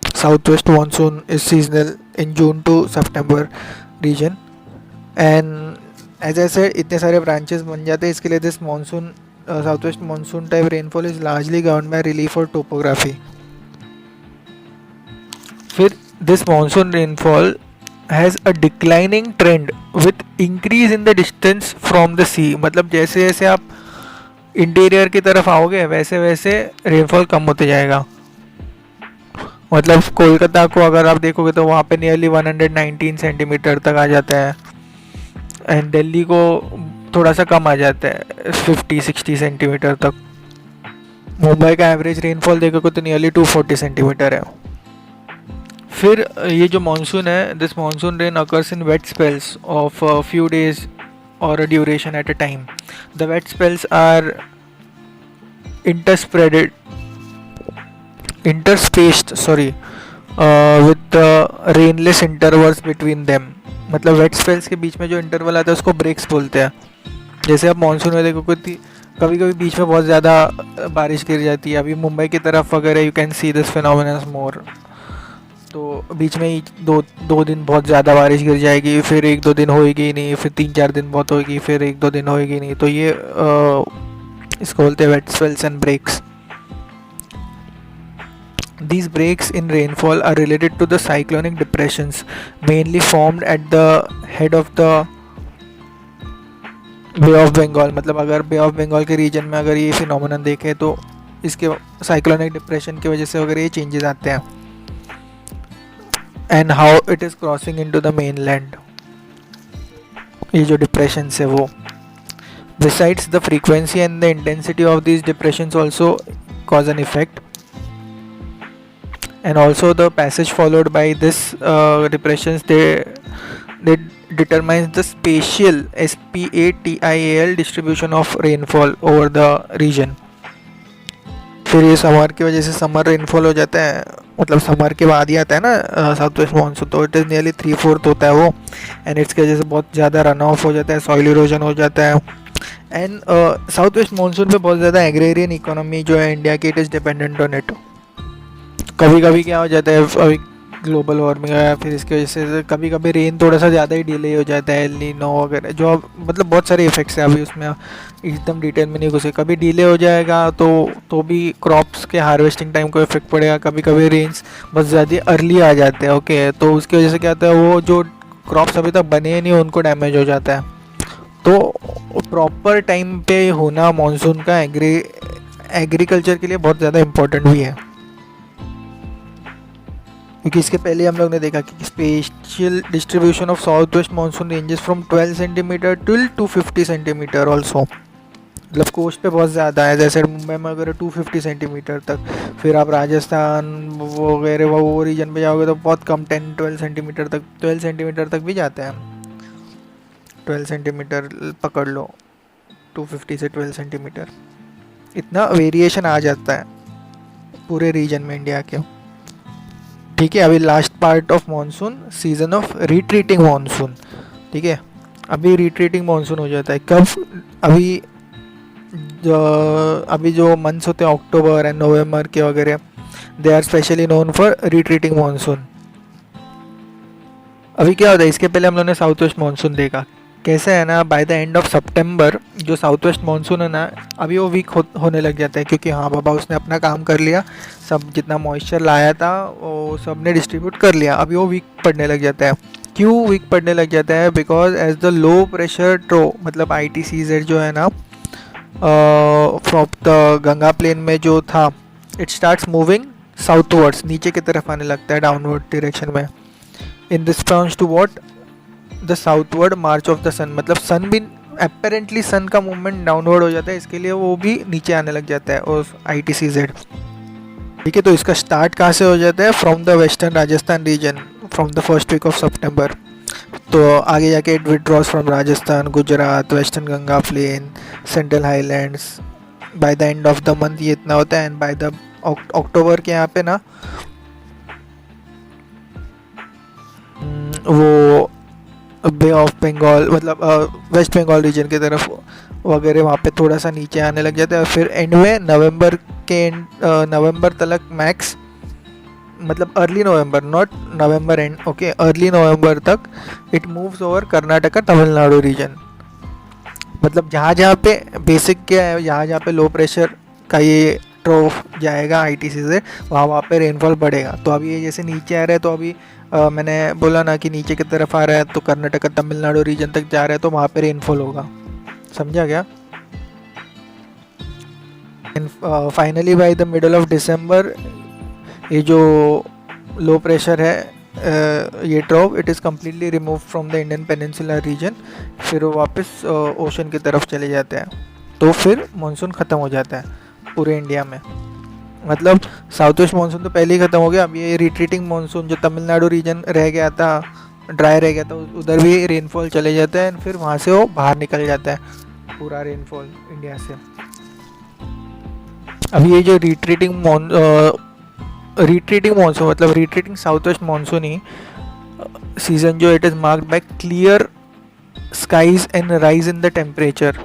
South west monsoon is seasonal in June to September region and as I said इतने सारे ब्रांचेस बन जाते हैं, इसके लिए this monsoon southwest monsoon type rainfall is largely governed by relief or topography। फिर this monsoon rainfall has a declining trend with increase in the distance from the sea, मतलब जैसे जैसे आप इंटीरियर की तरफ आओगे वैसे वैसे रेनफॉल कम होते जाएगा। मतलब कोलकाता को अगर आप देखोगे तो वहाँ पे नियरली 119 सेंटीमीटर तक आ जाता है, एंड दिल्ली को थोड़ा सा कम आ जाता है 50-60 सेंटीमीटर तक। मुंबई का एवरेज रेनफॉल देखोगे तो नियरली 240 सेंटीमीटर है। फिर ये जो मानसून है, this monsoon rain occurs in wet spells of few days और a duration at a time. The wet spells are interspreaded interspaced with the rainless intervals between them। मतलब wet spells के बीच में जो इंटरवल आता है उसको ब्रेक्स बोलते हैं। जैसे आप मानसून में देखो कभी कभी बीच में बहुत ज़्यादा बारिश गिर जाती है, अभी मुंबई की तरफ वगैरह you can see this phenomenon more. तो बीच में ही दो दिन बहुत ज़्यादा बारिश गिर जाएगी, फिर 1-2 दिन होएगी नहीं, फिर 3-4 दिन बहुत होएगी, फिर 1-2 दिन होएगी नहीं। तो ये इसको बोलते हैं wet spells and breaks. These breaks in rainfall are related to the cyclonic depressions mainly formed at the head of the bay of Bengal. मतलब अगर बे ऑफ बंगाल के रीजन में अगर ये फिनोमेनन देखें तो इसके साइक्लोनिक डिप्रेशन की वजह से अगर ये चेंजेस आते हैं, and how it is crossing into the mainland, ये जो डिप्रेशन है वो। Besides, the frequency and the intensity of these depressions also cause an effect, and also the passage followed by this depressions they determines the spatial SPATIAL distribution of rainfall over the region। फिर ये summer की वजह से summer rainfall हो जाता है, मतलब summer के बाद ही आता है ना साउथ वेस्ट मानसून, तो इट इज़ नियरली 3/4 होता है वो, एंड इसकी वजह से बहुत ज़्यादा रन ऑफ हो जाता है, सॉइल इरोजन हो जाता है। एंड साउथ वेस्ट मानसून पे बहुत ज़्यादा एग्रेरियन इकोनॉमी जो है इंडिया की, it is dependent on it. कभी कभी क्या हो जाता है, अभी ग्लोबल वार्मिंग है, फिर इसकी वजह से कभी कभी रेन थोड़ा सा ज़्यादा ही डिले हो जाता है, एल नीनो वगैरह, जो मतलब बहुत सारे इफेक्ट्स हैं, अभी उसमें एकदम डिटेल में नहीं घुसे। कभी डिले हो जाएगा तो भी क्रॉप्स के हार्वेस्टिंग टाइम को इफेक्ट पड़ेगा। कभी कभी रेंस बहुत ज़्यादा अर्ली आ जाते हैं, ओके, तो उसकी वजह से क्या होता है, वो जो क्रॉप्स अभी तक बने नहीं उनको डैमेज हो जाता है। तो प्रॉपर टाइम पे होना मानसून का एग्रीकल्चर के लिए बहुत ज़्यादा इम्पोर्टेंट भी है, क्योंकि इसके पहले हम लोग ने देखा कि special distribution of south west monsoon ranges from 12 centimetre till 250 centimetre also. मतलब कोस्ट पे बहुत ज़्यादा है, जैसे मुंबई में अगर 250 सेंटीमीटर तक, फिर आप राजस्थान वगैरह वो रीजन पे जाओगे तो बहुत कम 10-12 सेंटीमीटर तक, 12 सेंटीमीटर तक भी जाते हैं। 12 सेंटीमीटर पकड़ लो, 250 से 12 सेंटीमीटर, इतना वेरिएशन आ जाता है पूरे रीजन में इंडिया के। ठीक है, अभी last part of monsoon, season of retreating monsoon. ठीक है, अभी रिट्रीटिंग मानसून हो जाता है कब, अभी जो मंथ्स होते हैं अक्टूबर एंड नवंबर के वगैरह, they are specially known for retreating monsoon. अभी क्या होता है, इसके पहले हम लोगों ने साउथ वेस्ट मानसून देखा कैसे है ना, बाय द एंड ऑफ सितंबर जो साउथ वेस्ट मानसून है ना, अभी वो वीक होने लग जाता है, क्योंकि हाँ बाबा उसने अपना काम कर लिया, सब जितना मॉइस्चर लाया था वो सब ने डिस्ट्रीब्यूट कर लिया, अभी वो वीक पड़ने लग जाता है। क्यों वीक पड़ने लग जाता है, because as the low pressure trough, मतलब ITCZ जो है ना फ्रॉम द गंगा प्लेन में जो था, इट स्टार्ट्स मूविंग साउथवर्ड्स, नीचे की तरफ आने लगता है, डाउनवर्ड डायरेक्शन में, in response to what, the southward march of the sun. मतलब सन भी अपेरेंटली सन का मूवमेंट डाउनवर्ड हो जाता है, इसके लिए वो भी नीचे आने लग जाता है उस ITCZ। ठीक है, तो इसका स्टार्ट कहाँ से हो जाता है, from the western Rajasthan region, from the first week of September. तो आगे जाके it withdraws from Rajasthan, Gujarat, western Ganga plain, central highlands. By the end of the month ये इतना होता है, एंड बाय द अक्टूबर के यहाँ पे ना वो बे ऑफ बंगाल, मतलब वेस्ट बंगाल रीजन की तरफ वगैरह वहाँ पे थोड़ा सा नीचे आने लग जाता है। फिर एंड में नवंबर के नवंबर तक मैक्स, मतलब early November, not November end, okay, early November तक it moves over Karnataka Tamil Nadu region. मतलब जहाँ जहाँ पे बेसिक क्या है, जहाँ जहाँ पे लो प्रेशर का ये ट्रोफ जाएगा आईटीसी से, वहाँ पे रेनफॉल बढ़ेगा। तो अभी ये जैसे नीचे आ रहा है, तो अभी मैंने बोला ना कि नीचे की तरफ आ रहा है, तो कर्नाटक तमिलनाडु रीजन तक जा रहा है, तो वहाँ पे रेनफॉल होगा। समझा क्या? And finally by the middle of December ये जो लो प्रेशर है ये ट्रॉफ, it is completely remove from the Indian peninsular reason, फिर वो वापस ओशन की तरफ चले जाते हैं। तो फिर मानसून ख़त्म हो जाता है पूरे इंडिया में। मतलब साउथ वेस्ट मानसून तो पहले ही ख़त्म हो गया। अब ये रिट्रीटिंग मानसून जो तमिलनाडु रीजन रह गया था, ड्राई रह गया था, उधर भी रेनफॉल चले जाता है, फिर वहाँ से वो बाहर निकल जाता है पूरा रेनफॉल इंडिया से। अब ये जो रिट्रीटिंग मानसून मतलब रिट्रीटिंग साउथ वेस्ट मानसून ही सीजन जो it is marked by clear skies and rise in the temperature.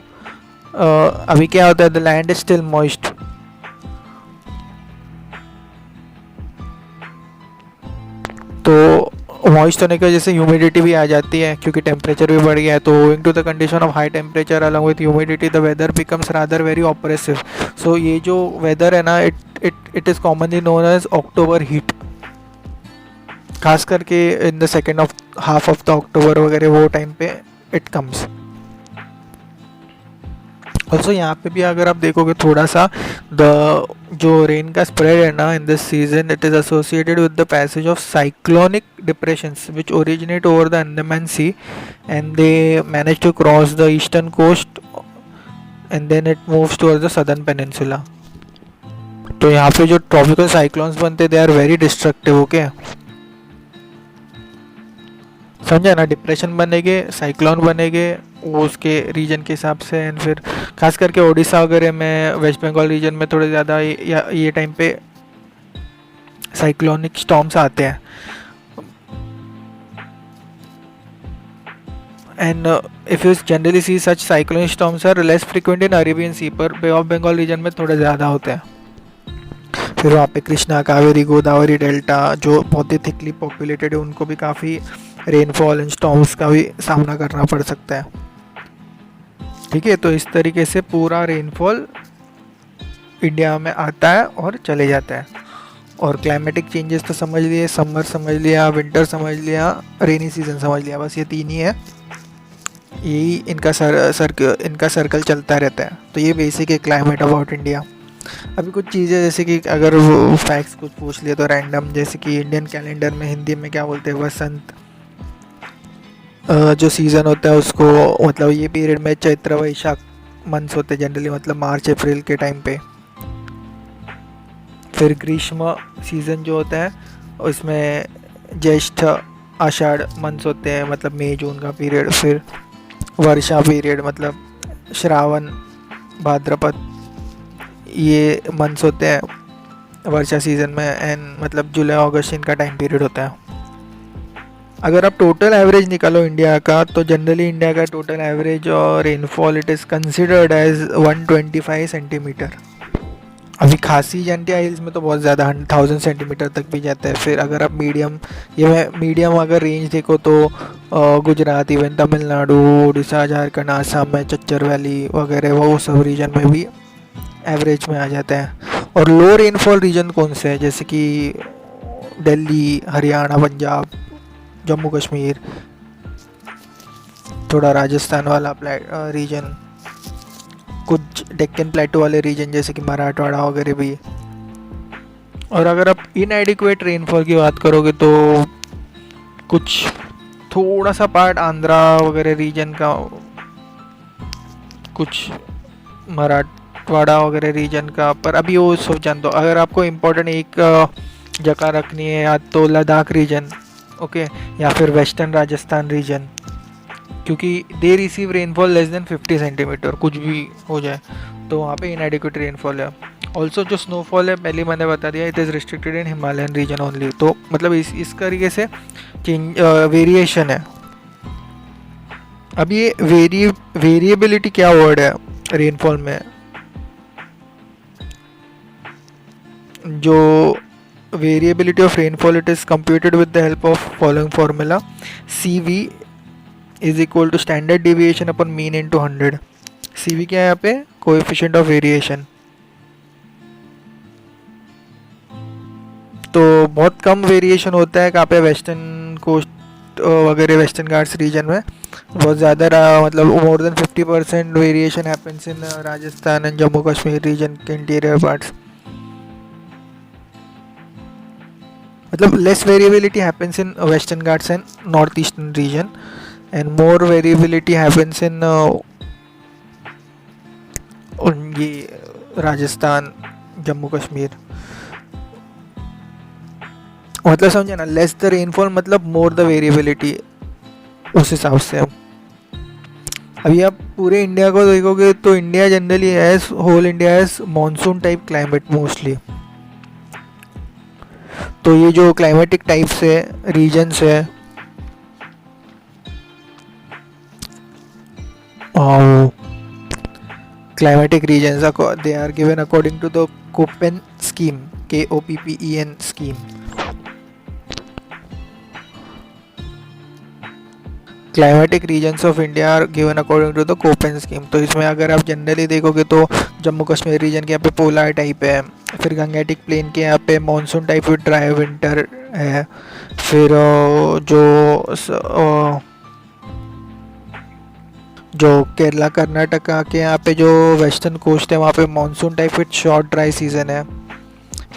अभी क्या होता है, the land is still moist, तो मॉइस्ट होने की वजह से ह्यूमिडिटी भी आ जाती है क्योंकि टेम्परेचर भी बढ़ गया है। तो owing to the condition of high temperature along with humidity the weather becomes rather very oppressive. So ये जो वेदर है ना, it is commonly known as October heat, खास करके in the second half of the October वगैरह वो time पे it comes. Also यहाँ पे भी अगर आप देखोगे थोड़ा सा, द जो रेन का स्प्रेड है ना in this season, it is associated with the passage of cyclonic depressions which originate over the Andaman sea and they manage to cross the eastern coast and then it moves towards the southern peninsula. तो यहाँ पे जो tropical cyclones बनते they are very destructive. Okay, समझा ना? Depression बनेंगे, cyclone बनेंगे वो उसके रीजन के हिसाब से, एंड फिर खास करके उड़ीसा वगैरह में, वेस्ट बंगाल रीजन में थोड़े ज़्यादा ये टाइम पे साइक्लोनिक स्टॉर्म्स आते हैं। And if you generally see such cyclonic storms are less frequent in Arabian sea, पर बे ऑफ बंगाल रीजन में थोड़े ज़्यादा होते हैं। फिर वहाँ पे कृष्णा, कावेरी, गोदावरी डेल्टा जो बहुत ही थिकली पॉपुलेटेड है, उनको भी काफ़ी रेनफॉल एंड स्टॉर्म्स का भी सामना करना पड़ सकता है। ठीक है, तो इस तरीके से पूरा रेनफॉल इंडिया में आता है और चले जाता है। और क्लाइमेटिक चेंजेस तो समझ लिए, समर समझ लिया, विंटर समझ लिया, रेनी सीजन समझ लिया, बस ये तीन ही है, यही इनका इनका सर्कल चलता रहता है। तो ये बेसिक है क्लाइमेट अबाउट इंडिया। अभी कुछ चीज़ें जैसे कि अगर वो फैक्ट्स कुछ पूछ लिए तो रैंडम, जैसे कि इंडियन कैलेंडर में हिंदी में क्या बोलते हैं, वसंत जो सीज़न होता है उसको, मतलब ये पीरियड में चैत्र वैशाख मंथ्स होते हैं जनरली, मतलब मार्च अप्रैल के टाइम पे। फिर ग्रीष्म सीज़न जो होता है उसमें ज्येष्ठ आषाढ़ मंथ्स होते हैं, मतलब मई जून का पीरियड। फिर वर्षा पीरियड मतलब श्रावण भाद्रपद, ये मंथ्स होते हैं वर्षा सीज़न में, एंड मतलब जुलाई अगस्त इनका टाइम पीरियड होता है। अगर आप टोटल एवरेज निकालो इंडिया का, तो जनरली इंडिया का टोटल एवरेज और rainfall it is considered as 125 centimetre. अभी खासी जंटिया हिल्स में तो बहुत ज़्यादा 1000 सेंटीमीटर तक भी जाता है। फिर अगर आप मीडियम अगर रेंज देखो तो गुजरात, इवन तमिलनाडु, उड़ीसा, झारखंड, आसाम में चच्चर वैली वगैरह वो सब रीजन में भी एवरेज में आ जाता है। और लो रेनफॉल रीजन कौन से हैं, जैसे कि दिल्ली, हरियाणा, पंजाब, जम्मू कश्मीर, थोड़ा राजस्थान वाला रीजन, कुछ डेक्कन प्लेटो वाले रीजन जैसे कि मराठवाड़ा वगैरह भी। और अगर आप इनएडिक्वेट रेनफॉल की बात करोगे तो कुछ थोड़ा सा पार्ट आंध्रा वगैरह रीजन का, कुछ मराठवाड़ा वगैरह रीजन का, पर अभी वो सब जान दो। अगर आपको इम्पोर्टेंट एक जगह रखनी है, या तो लद्दाख रीजन, ओके, या फिर वेस्टर्न राजस्थान रीजन, क्योंकि they receive rainfall less than 50 centimetre, कुछ भी हो जाए तो वहाँ पे इनएडिक्वेट रेनफॉल है। ऑल्सो जो स्नोफॉल है पहले मैंने बता दिया, it is restricted in Himalayan region only. तो मतलब इस तरीके से वेरिएशन है। अब ये वेरिएबिलिटी क्या वर्ड है रेनफॉल में, जो variability of rainfall, it is computed with the help of following formula: CV is equal to standard deviation upon mean into 100। CV क्या है यहाँ पे, coefficient of variation। तो बहुत कम वेरिएशन होता है कहाँ पे, वेस्टर्न कोस्ट वगैरह वेस्टर्न घाट्स रीजन में। बहुत ज़्यादा मतलब more than 50% variation happens in Rajasthan and Jammu Kashmir region के इंटीरियर पार्ट्स। मतलब less variability happens in western Ghats and north eastern region and more variability happens in ये राजस्थान जम्मू कश्मीर। मतलब समझे ना, लेस द रेनफॉल मतलब मोर द वेरिएबिलिटी, उस हिसाब से। अभी आप पूरे इंडिया को देखोगे तो India generally has, whole India has monsoon type climate mostly. तो ये जो क्लाइमेटिक टाइप्स है, रीजन्स है, climatic regions they are given according to the Köppen scheme, Koppen scheme. Climatic regions of India are given according to the Koppen scheme. तो इसमें अगर आप generally देखोगे तो जम्मू कश्मीर रीजन के यहाँ पे पोलर टाइप है, फिर गंगेटिक प्लेन के यहाँ पे monsoon type with dry winter है, फिर जो केरला कर्नाटका के यहाँ पे जो वेस्टर्न कोस्ट है वहाँ पे monsoon type with short dry season है,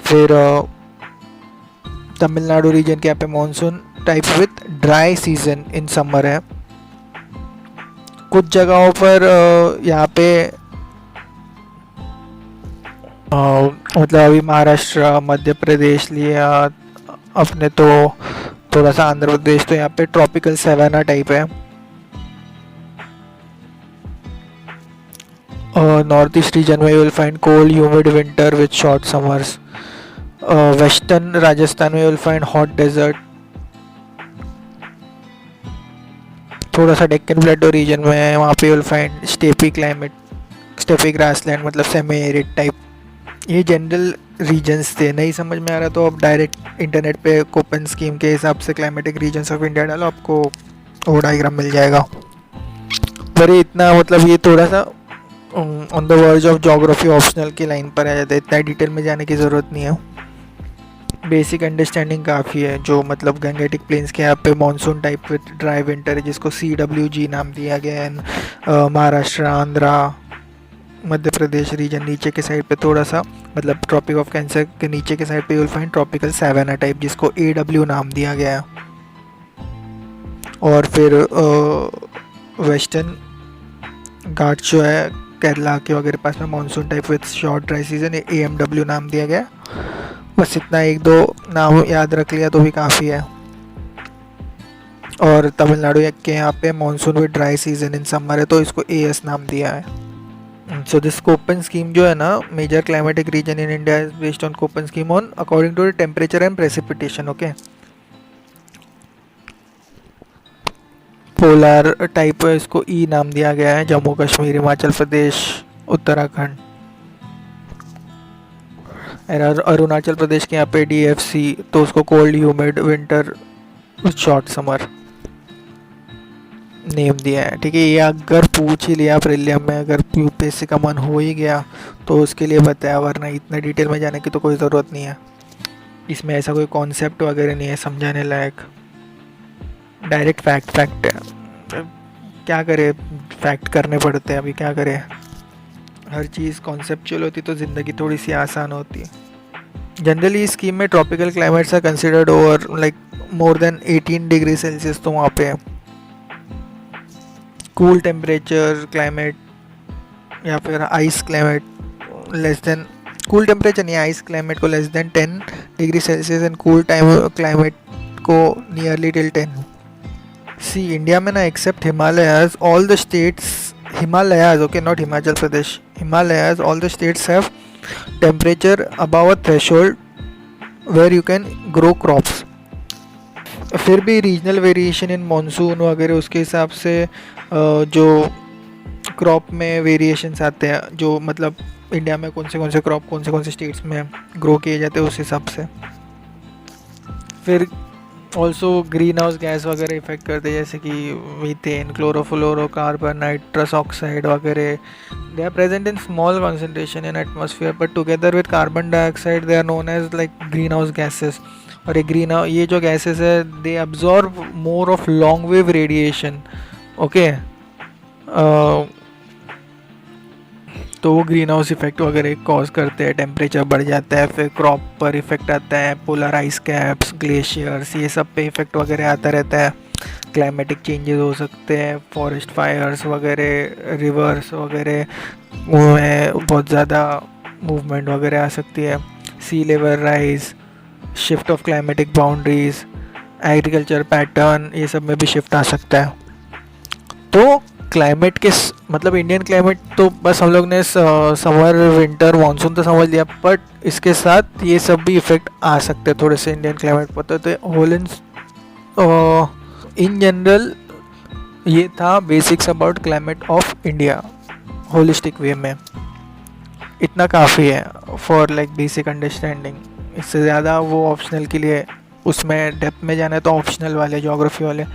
फिर तमिलनाडु रीजन के यहाँ पे monsoon type with dry season in summer है। कुछ जगहों पर यहाँ पे मतलब अभी महाराष्ट्र, मध्य प्रदेश लिया अपने, तो थोड़ा सा आंध्र प्रदेश, तो यहाँ पे ट्रॉपिकल सवाना टाइप है। नॉर्थ ईस्ट रीजन में you will find cold humid winter with short summers. Western Rajasthan में you will find hot desert. थोड़ा सा डेक्कन प्लेटो रीजन में है, वहाँ पे you will find steppe climate, steppe grassland मतलब सेमी एरिड टाइप। ये जनरल रीजन्स थे। नहीं समझ में आ रहा तो आप डायरेक्ट इंटरनेट पे कोपेन स्कीम के हिसाब से क्लाइमेटिक रीजन्स ऑफ इंडिया डालो, आपको वो डायग्राम मिल जाएगा। पर ये इतना मतलब ये थोड़ा सा on the verge of geography optional की लाइन पर आ जाता है, इतना डिटेल में जाने की ज़रूरत नहीं है। बेसिक अंडरस्टैंडिंग काफ़ी है। जो मतलब गंगेटिक प्लेन्स के यहाँ पे monsoon type with dry winter है, जिसको CWG नाम दिया गया है। महाराष्ट्र, आंध्रा, मध्य प्रदेश रीजन नीचे के साइड पे थोड़ा सा मतलब ट्रॉपिक ऑफ कैंसर के नीचे के साइड पे you will find tropical savanna type, जिसको AW नाम दिया गया है। और फिर वेस्टर्न घाट जो है केरला के वगैरह पास में monsoon type with short dry season, AMW नाम दिया गया। बस इतना एक दो नाम याद रख लिया तो भी काफ़ी है। और तमिलनाडु के यहाँ पे monsoon with dry season in summer है, तो इसको AS नाम दिया है। सो दिस कोपेन स्कीम जो है ना, major climatic region in India is based on Koppen scheme on according to the temperature and precipitation. Okay, polar type है, इसको E नाम दिया गया है। जम्मू कश्मीर, हिमाचल प्रदेश, उत्तराखंड। अरुणाचल प्रदेश के यहाँ पे DFC, तो उसको cold humid winter short summer name दिया है। ठीक है, ये अगर पूछ ही लिया प्रीलियम में, अगर UPSC का मन हो ही गया तो उसके लिए बताया, वरना इतना डिटेल में जाने की तो कोई ज़रूरत नहीं है। इसमें ऐसा कोई कॉन्सेप्ट वगैरह नहीं है समझाने लायक, डायरेक्ट फैक्ट है। क्या करे, फैक्ट करने पड़ते हैं, अभी क्या करें। हर चीज़ कॉन्सेप्चुअल होती तो ज़िंदगी थोड़ी सी आसान होती। जनरली इस स्कीम में tropical climates are considered over like more than 18 degree Celsius, तो वहाँ पे कूल टेम्परेचर क्लाइमेट या फिर ice climate less than, cool temperature नहीं, आइस क्लाइमेट को less than 10 degree Celsius and cool time climate को नियरली टिल 10। सी इंडिया में ना, except Himalayas, all the states, Himalayas, okay, not Himachal Pradesh, Himalayas, all the states have temperature above a threshold where you can grow crops. फिर भी regional variation in monsoon वगैरह उसके हिसाब से जो crop में वेरिएशंस आते हैं, जो मतलब इंडिया में कौन से क्रॉप कौन से स्टेट्स में ग्रो किए जाते हैं उस हिसाब से। फिर ऑल्सो ग्रीन हाउस गैस वगैरह इफेक्ट करते हैं, जैसे कि मीथेन, क्लोरोफ्लोरोकार्बन, नाइट्रस ऑक्साइड वगैरह. They are present in small concentration in atmosphere, but together with carbon dioxide they are known as like green house gases. और ये जो गैसेस है they absorb more of long wave radiation. Okay, तो वो green house effect वगैरह cause करते हैं. Temperature बढ़ जाता है, फिर क्रॉप पर इफेक्ट आता है, पोलर आइस कैप्स, ग्लेशियर्स, ये सब पे इफेक्ट वगैरह आता रहता है. क्लाइमेटिक चेंजेस हो सकते हैं, फॉरेस्ट फायर्स वगैरह, रिवर्स वगैरह में बहुत ज़्यादा मूवमेंट वगैरह आ सकती है. Sea level rise, shift of climatic boundaries, agriculture pattern, ये सब में भी शिफ्ट आ सकता है. तो क्लाइमेट के मतलब इंडियन क्लाइमेट तो बस हम लोग ने समर, विंटर, मानसून तो समझ लिया, बट इसके साथ ये सब भी इफेक्ट आ सकते हैं थोड़े से इंडियन क्लाइमेट पर. तो होल इन जनरल ये था basics about climate of India holistic way में. इतना काफ़ी है फॉर लाइक बेसिक अंडरस्टैंडिंग. इससे ज़्यादा वो ऑप्शनल के लिए, उसमें डेप्थ में जाना है तो ऑप्शनल वाले, ज्योग्राफी वाले